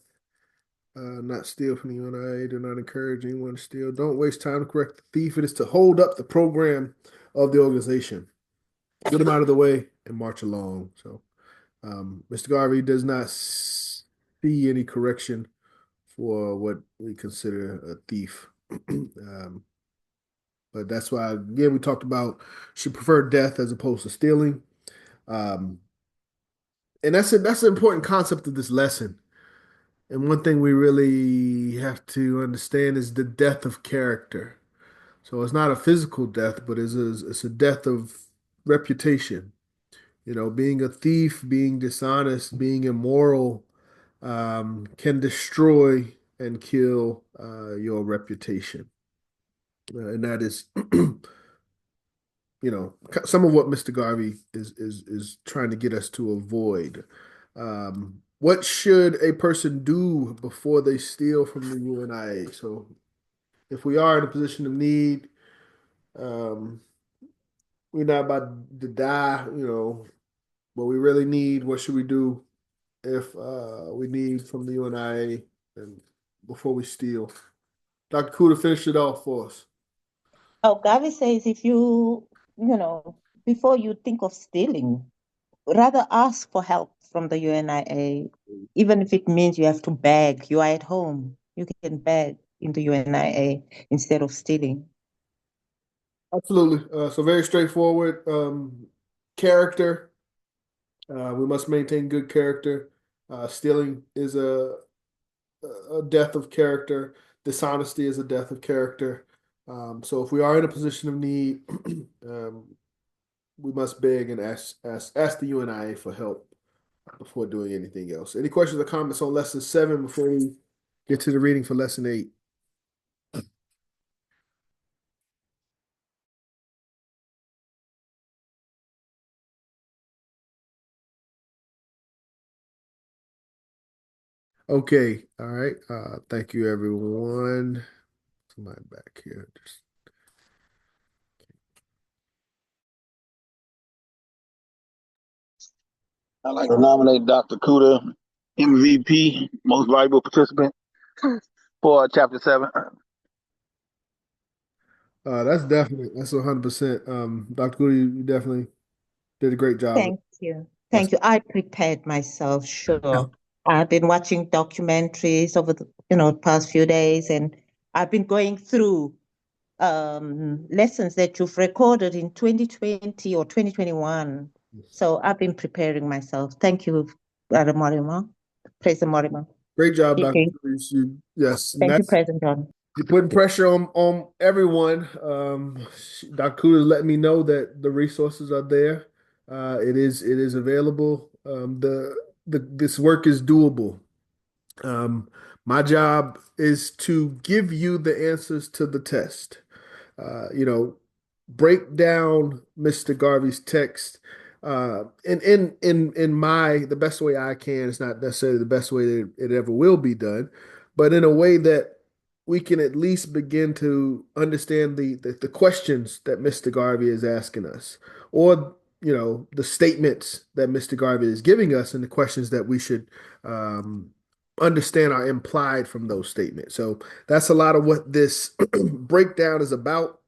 not steal from the UNIA, do not encourage anyone to steal. Don't waste time to correct the thief. It is to hold up the program of the organization. Get them out of the way and march along. So Mr. Garvey does not see any correction for what we consider a thief. But that's why, again, we talked about should prefer death as opposed to stealing. Um, and that's an important concept of this lesson. And one thing we really have to understand is the death of character. So it's not a physical death, but it's a death of reputation. You know, being a thief, being dishonest, being immoral, can destroy and kill your reputation. And that is, some of what Mr. Garvey is trying to get us to avoid. What should a person do before they steal from the UNIA? So, if we are in a position of need, um, we're not about to die, but we really need. What should we do if we need from the UNIA and before we steal? Dr. Kuda, finish it off for us. Oh, Gavi says if before you think of stealing, rather ask for help from the UNIA, even if it means you have to beg. You are at home, you can beg in the UNIA instead of stealing. Absolutely. So very straightforward. Character. We must maintain good character. Stealing is a death of character. Dishonesty is a death of character. So if we are in a position of need, we must beg and ask the UNIA for help before doing anything else. Any questions or comments on lesson 7 before we get to the reading for lesson 8? Okay. All right. Thank you, everyone. Somebody back here. I'd like to nominate Dr. Kuda, MVP, most valuable participant, for chapter 7. That's 100%. Dr. Goody, you definitely did a great job. Thank you. Thank you. I prepared myself, sure. I've been watching documentaries over the past few days, and I've been going through lessons that you've recorded in 2020 or 2021. So I've been preparing myself. Thank you, Brother Mortimer. President Mortimer. Great job, Dr. Okay. Goody. Yes, and Thank you, that's President John. you're putting pressure on everyone. Dr. Kuda let me know that the resources are there. It is available. This work is doable. My job is to give you the answers to the test. Break down Mr. Garvey's text in my the best way I can. It's not necessarily the best way that it ever will be done, but in a way that we can at least begin to understand the questions that Mr. Garvey is asking us, or the statements that Mr. Garvey is giving us, and the questions that we should understand are implied from those statements. So that's a lot of what this breakdown is about.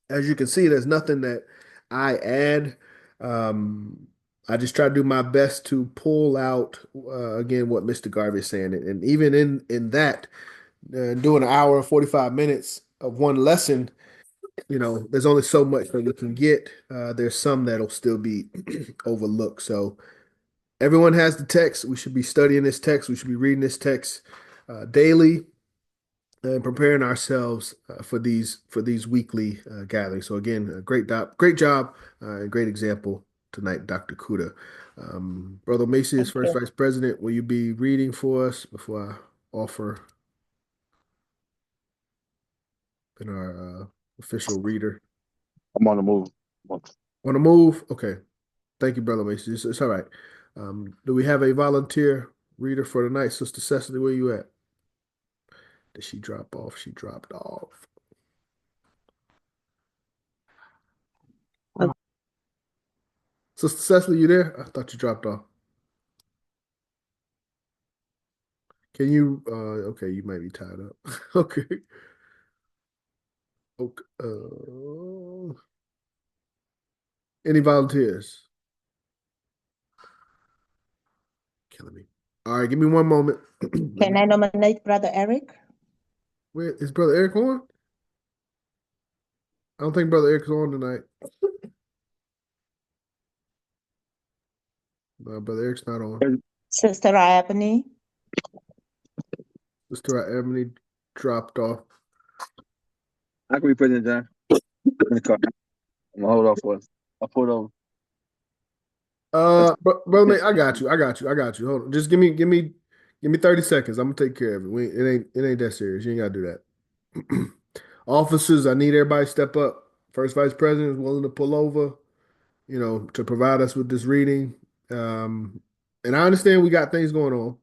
As you can see, there's nothing that I add. Um, I just try to do my best to pull out again what Mr. Garvey is saying, and even in that, doing an hour and 45 minutes of one lesson, there's only so much that we can get. There's some that'll still be overlooked. So everyone has the text. We should be studying this text. We should be reading this text daily and preparing ourselves for these weekly gatherings. So again, great job, and great example tonight, Dr. Kuda. Brother Macy, as Thank first you. vice president, will you be reading for us before I offer in our official reader? I'm on the move. On the move? Okay. Thank you, Brother Macy. It's all right. Do we have a volunteer reader for tonight? Sister Cecily, where you at? Did she drop off? She dropped off. Sister Cecily, you there? I thought you dropped off. Can you okay, you might be tied up. Okay. Okay. Any volunteers? Killing me. All right, give me one moment. Can I nominate Brother Eric? Where is Brother Eric on? I don't think Brother Eric's on tonight. No, Brother Eric's not on. Sister Ebony? Sister Ebony dropped off. I can be President John. I'm gonna hold off for us. I'll pull it over. Brother May, I got you. Hold on. Just give me 30 seconds. I'm gonna take care of it. It ain't that serious. You ain't gotta do that. Officers, I need everybody to step up. First Vice President is willing to pull over, to provide us with this reading. And I understand we got things going on,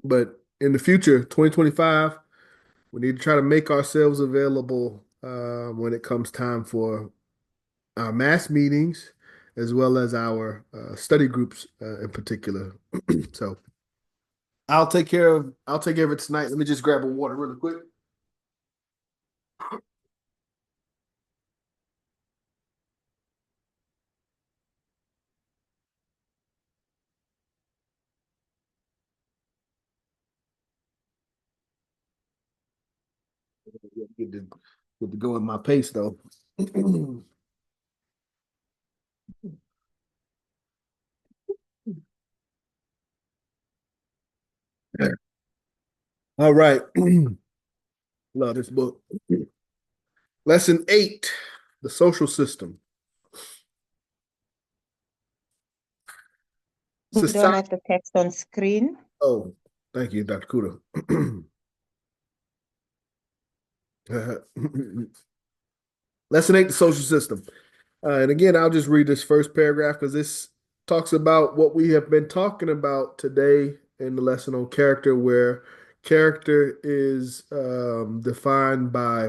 but in the future, 2025, we need to try to make ourselves available when it comes time for our mass meetings as well as our study groups in particular. So I'll take care of it tonight. Let me just grab a water really quick. Good to go at my pace though. All right. Love this book. Lesson 8, the social system. We don't have the text on screen. Oh, thank you, Dr. Kuda. Lesson 8, the social system. And again, I'll just read this first paragraph because this talks about what we have been talking about today in the lesson on character, where character is defined by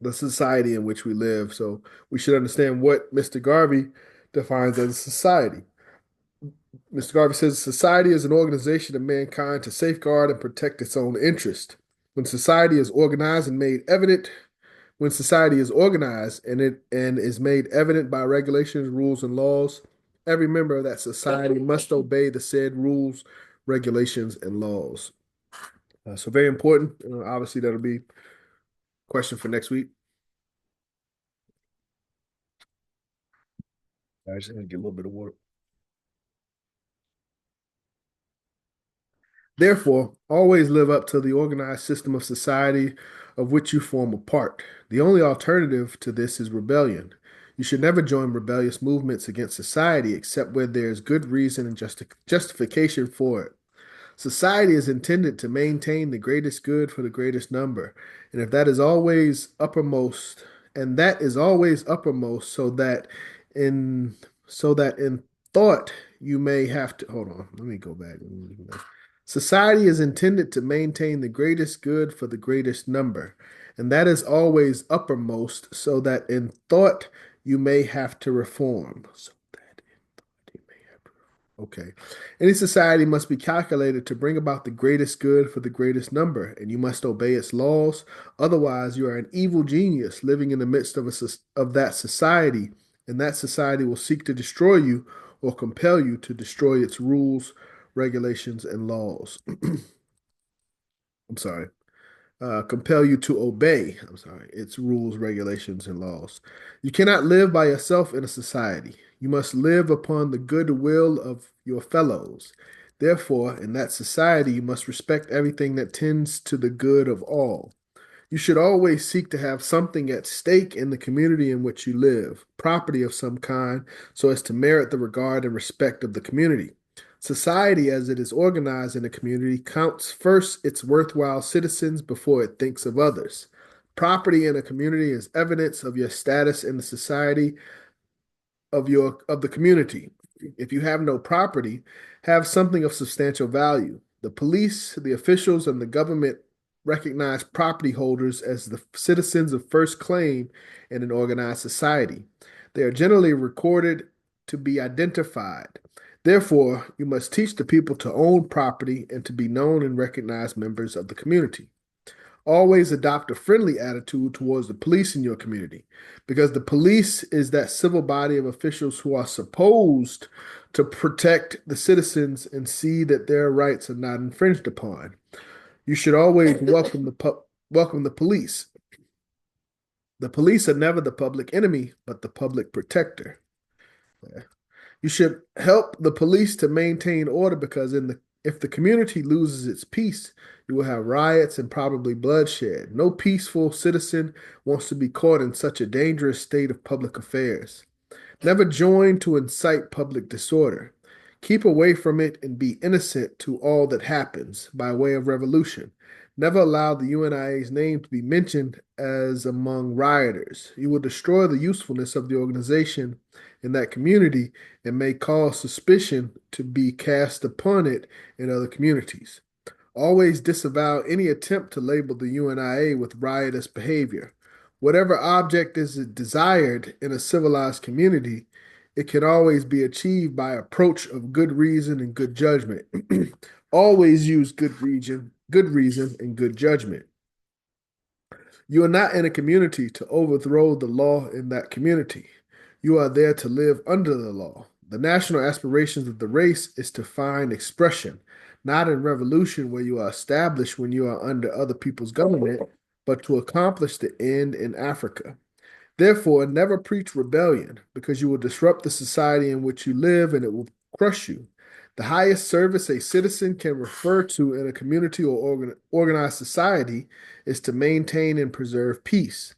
the society in which we live. So we should understand what Mr. Garvey defines as society. Mr. Garvey says society is an organization of mankind to safeguard and protect its own interest. When society is organized and made evident, when society is organized and is made evident by regulations, rules, and laws, every member of that society must obey the said rules, regulations, and laws. So very important. Obviously, that'll be a question for next week. I just gonna get a little bit of water. Therefore, always live up to the organized system of society of which you form a part. The only alternative to this is rebellion. You should never join rebellious movements against society except where there is good reason and justification for it. Society is intended to maintain the greatest good for the greatest number, and if that is always uppermost, in so that in thought you may have to hold on. Let me go back. Society is intended to maintain the greatest good for the greatest number, and that is always uppermost, so that in thought you may have to reform. So that in thought you may have to reform. Okay. Any society must be calculated to bring about the greatest good for the greatest number, and you must obey its laws. Otherwise, you are an evil genius living in the midst of that society, and that society will seek to destroy you or compel you to destroy its rules, regulations, and laws. I'm sorry. compel you to obey, its rules, regulations, and laws. You cannot live by yourself in a society. You must live upon the goodwill of your fellows. Therefore, in that society, you must respect everything that tends to the good of all. You should always seek to have something at stake in the community in which you live, property of some kind, so as to merit the regard and respect of the community. Society, as it is organized in a community, counts first its worthwhile citizens before it thinks of others. Property in a community is evidence of your status in the society of the community. If you have no property, have something of substantial value. The police, the officials, and the government recognize property holders as the citizens of first claim in an organized society. They are generally recorded to be identified. Therefore, you must teach the people to own property and to be known and recognized members of the community. Always adopt a friendly attitude towards the police in your community, because the police is that civil body of officials who are supposed to protect the citizens and see that their rights are not infringed upon. You should always welcome the police. The police are never the public enemy, but the public protector. You should help the police to maintain order, because if the community loses its peace, you will have riots and probably bloodshed. No peaceful citizen wants to be caught in such a dangerous state of public affairs. Never join to incite public disorder. Keep away from it and be innocent to all that happens by way of revolution. Never allow the UNIA's name to be mentioned as among rioters. You will destroy the usefulness of the organization in that community and may cause suspicion to be cast upon it in other communities. Always disavow any attempt to label the UNIA with riotous behavior. Whatever object is desired in a civilized community, it can always be achieved by approach of good reason and good judgment. Always use good reason, and good judgment. You are not in a community to overthrow the law in that community. You are there to live under the law. The national aspirations of the race is to find expression, not in revolution where you are established when you are under other people's government, but to accomplish the end in Africa. Therefore, never preach rebellion, because you will disrupt the society in which you live and it will crush you. The highest service a citizen can refer to in a community or organized society is to maintain and preserve peace.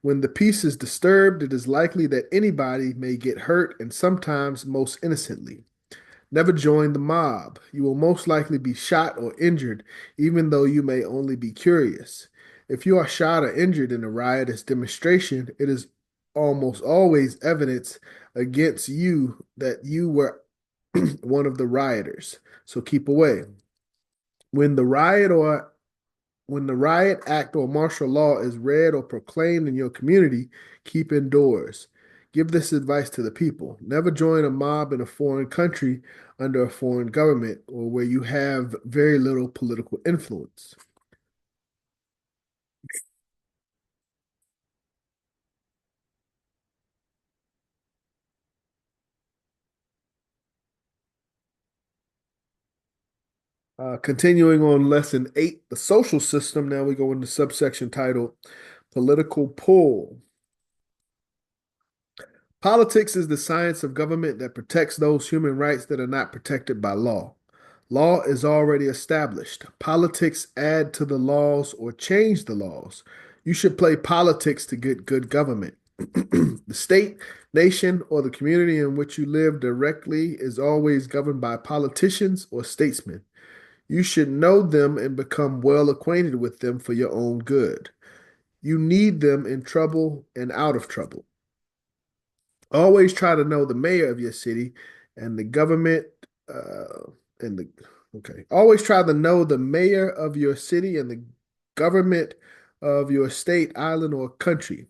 When the peace is disturbed, it is likely that anybody may get hurt, and sometimes most innocently. Never join the mob. You will most likely be shot or injured, even though you may only be curious. If you are shot or injured in a riotous demonstration, it is almost always evidence against you that you were one of the rioters. So keep away. When the riot act or martial law is read or proclaimed in your community, keep indoors. Give this advice to the people. Never join a mob in a foreign country under a foreign government or where you have very little political influence. Continuing on lesson 8, the social system. Now we go into subsection titled Political Pull. Politics is the science of government that protects those human rights that are not protected by law. Law is already established. Politics add to the laws or change the laws. You should play politics to get good government. The state, nation, or the community in which you live directly is always governed by politicians or statesmen. You should know them and become well acquainted with them for your own good. You need them in trouble and out of trouble. Always try to know the mayor of your city and the government and the okay. Always try to know the mayor of your city and the government of your state, island, or country.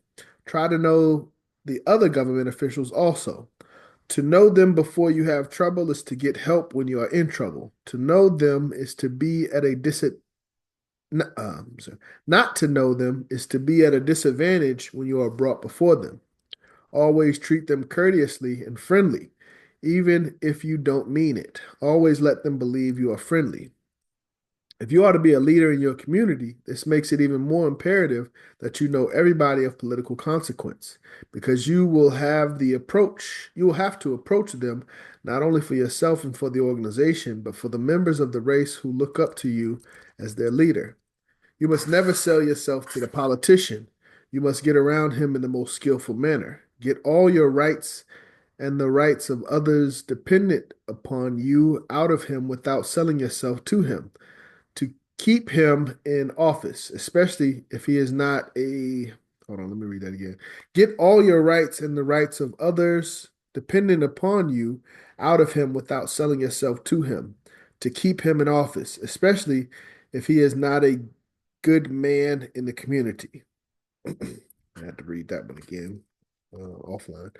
Try to know the other government officials also. To know them before you have trouble is to get help when you are in trouble. To know them is to be at a not to know them is to be at a disadvantage when you are brought before them. Always treat them courteously and friendly, even if you don't mean it. Always let them believe you are friendly. If you are to be a leader in your community, this makes it even more imperative that you know everybody of political consequence, because you will have to approach them not only for yourself and for the organization, but for the members of the race who look up to you as their leader. You must never sell yourself to the politician. You must get around him in the most skillful manner. Get all your rights and the rights of others dependent upon you out of him without selling yourself to him, to keep him in office, especially if he is not a. Hold on, let me read that again. Get all your rights and the rights of others dependent upon you out of him without selling yourself to him, to keep him in office, especially if he is not a good man in the community. I had to read that one again offline.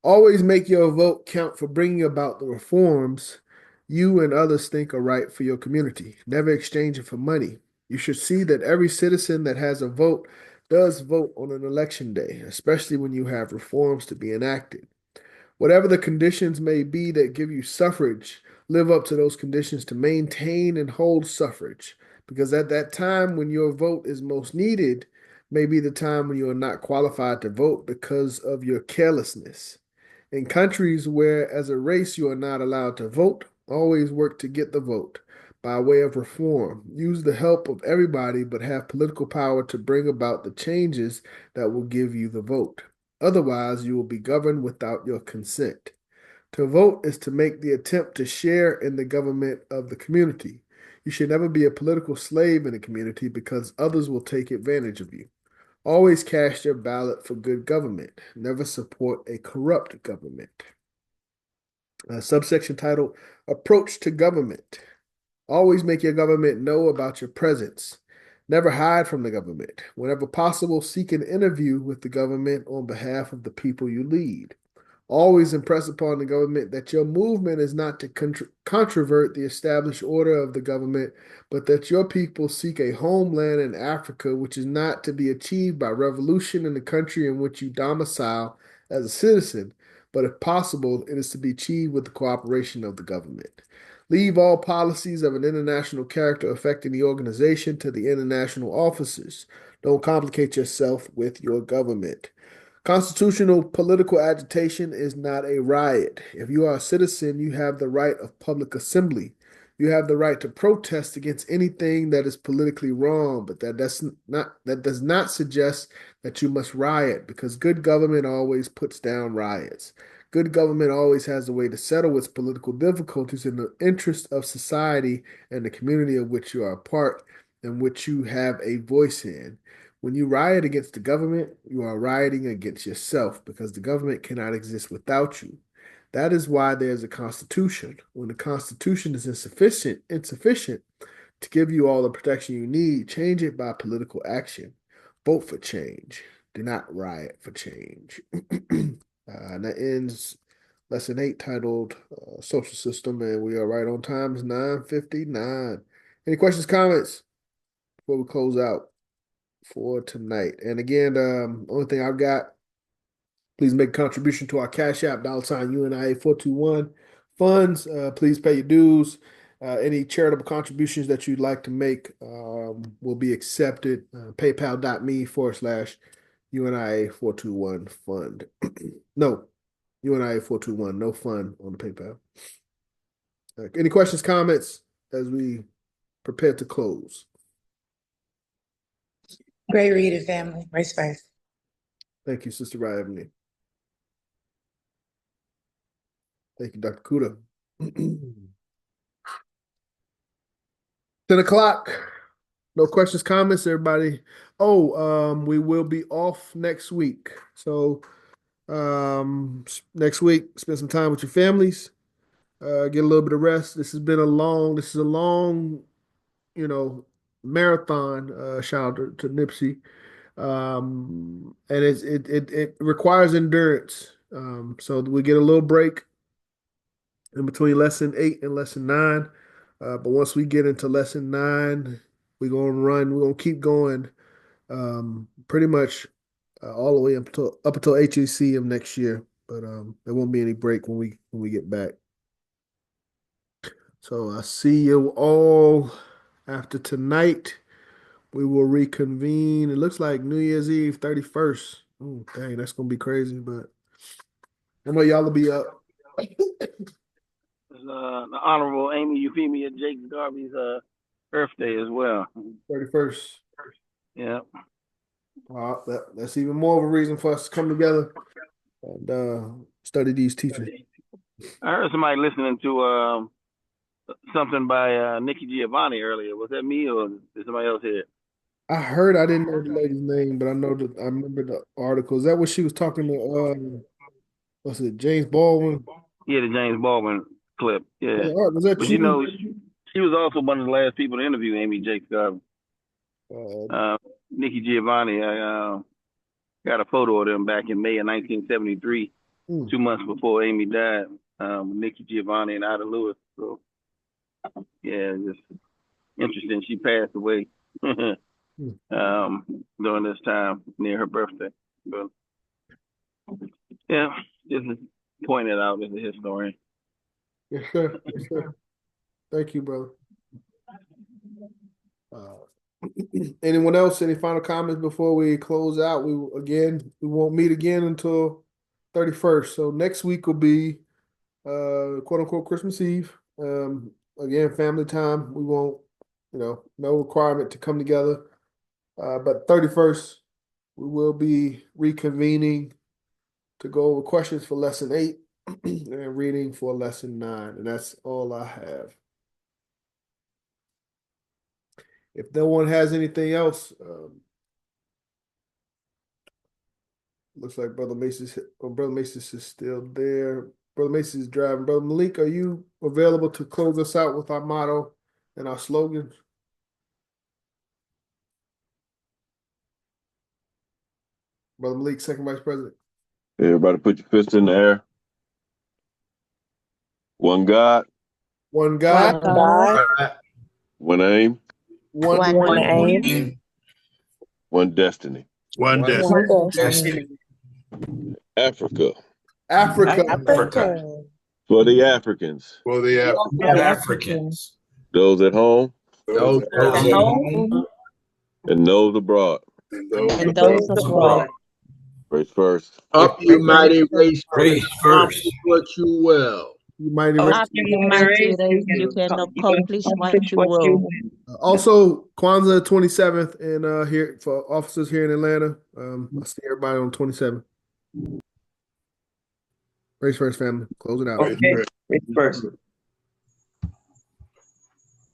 Always make your vote count for bringing about the reforms you and others think are right for your community. Never exchange it for money. You should see that every citizen that has a vote does vote on an election day, especially when you have reforms to be enacted. Whatever the conditions may be that give you suffrage, live up to those conditions to maintain and hold suffrage. Because at that time when your vote is most needed, may be the time when you are not qualified to vote because of your carelessness. In countries where, as a race, you are not allowed to vote, always work to get the vote by way of reform. Use the help of everybody, but have political power to bring about the changes that will give you the vote. Otherwise, you will be governed without your consent. To vote is to make the attempt to share in the government of the community. You should never be a political slave in a community because others will take advantage of you. Always cast your ballot for good government. Never support a corrupt government. Subsection titled Approach to Government. Always make your government know about your presence. Never hide from the government. Whenever possible, seek an interview with the government on behalf of the people you lead. Always impress upon the government that your movement is not to controvert the established order of the government, but that your people seek a homeland in Africa, which is not to be achieved by revolution in the country in which you domicile as a citizen, but if possible, it is to be achieved with the cooperation of the government. Leave all policies of an international character affecting the organization to the international officers. Don't complicate yourself with your government. Constitutional political agitation is not a riot. If you are a citizen, you have the right of public assembly. You have the right to protest against anything that is politically wrong, but that does not suggest that you must riot, because good government always puts down riots. Good government always has a way to settle its political difficulties in the interest of society and the community of which you are a part and which you have a voice in. When you riot against the government, you are rioting against yourself, because the government cannot exist without you. That is why there's a constitution. When the constitution is insufficient to give you all the protection you need, change it by political action. Vote for change. Do not riot for change. And that ends lesson 8, titled Social System, and we are right on time. It's 9:59. Any questions, comments before we close out for tonight? And again, only thing I've got, please make a contribution to our Cash App, $UNIA-421 funds. Please pay your dues. Any charitable contributions that you'd like to make will be accepted. PayPal.me/UNIA-421 fund. No, UNIA-421, no fund on the PayPal. Any questions, comments as we prepare to close? Great reading, family. Great space. Thank you, Sister Ebony. Thank you, Dr. Kuda. 10 o'clock. No questions, comments, everybody. We will be off next week. So next week, spend some time with your families. Get a little bit of rest. This is a long, marathon, shout out to Nipsey. And it requires endurance. So we get a little break in between lesson 8 and lesson 9. But once we get into lesson 9, we're gonna keep going pretty much all the way up until HEC of next year. But there won't be any break when we get back. So I see you all After tonight, we will reconvene. It looks like New Year's Eve, 31st. Oh, dang, that's gonna be crazy, but I know y'all will be up. The Honorable Amy Euphemia Jake Garvey's birthday as well. 31st. Yeah. Wow, that's even more of a reason for us to come together and study these teachings. I heard somebody listening to something by Nikki Giovanni earlier. Was that me or did somebody else hear it? I heard, I didn't know the lady's name, but I remember the article. Is that what she was talking to? What's it, James Baldwin? Yeah, the James Baldwin clip. Yeah. Was that But you? you know, she was also one of the last people to interview Amy Jake Garvey. Nikki Giovanni, I got a photo of them back in May of 1973, 2 months before Amy died, with Nikki Giovanni and Ida Lewis. So, yeah, just interesting. She passed away during this time near her birthday. But, yeah, just pointed out as a historian. Yes, sir. Yes, sir. Thank you, brother. Anyone else? Any final comments before we close out? We won't meet again until 31st. So next week will be quote unquote Christmas Eve. Again, family time. We won't, no requirement to come together. But 31st, we will be reconvening to go over questions for lesson 8 and reading for lesson 9. And that's all I have. If no one has anything else, looks like Brother Macy's is still there. Brother Macy's driving. Brother Malik, are you available to close us out with our motto and our slogan? Brother Malik, Second Vice President. Everybody put your fist in the air. One God. One God. One God. One aim. One aim. One destiny. One destiny. One destiny. Africa. Africa. Africa. For the Africans. For the Africans. Those at home. Those Those at home. And those abroad. And those abroad. Race first. Up you mighty race Race first. what you will. You mighty Up race. you mighty race, you can accomplish what you will. Also, Kwanzaa 27th, and here for officers here in Atlanta. I'll see everybody on 27th. Race first, family. Close it out. Okay, race first.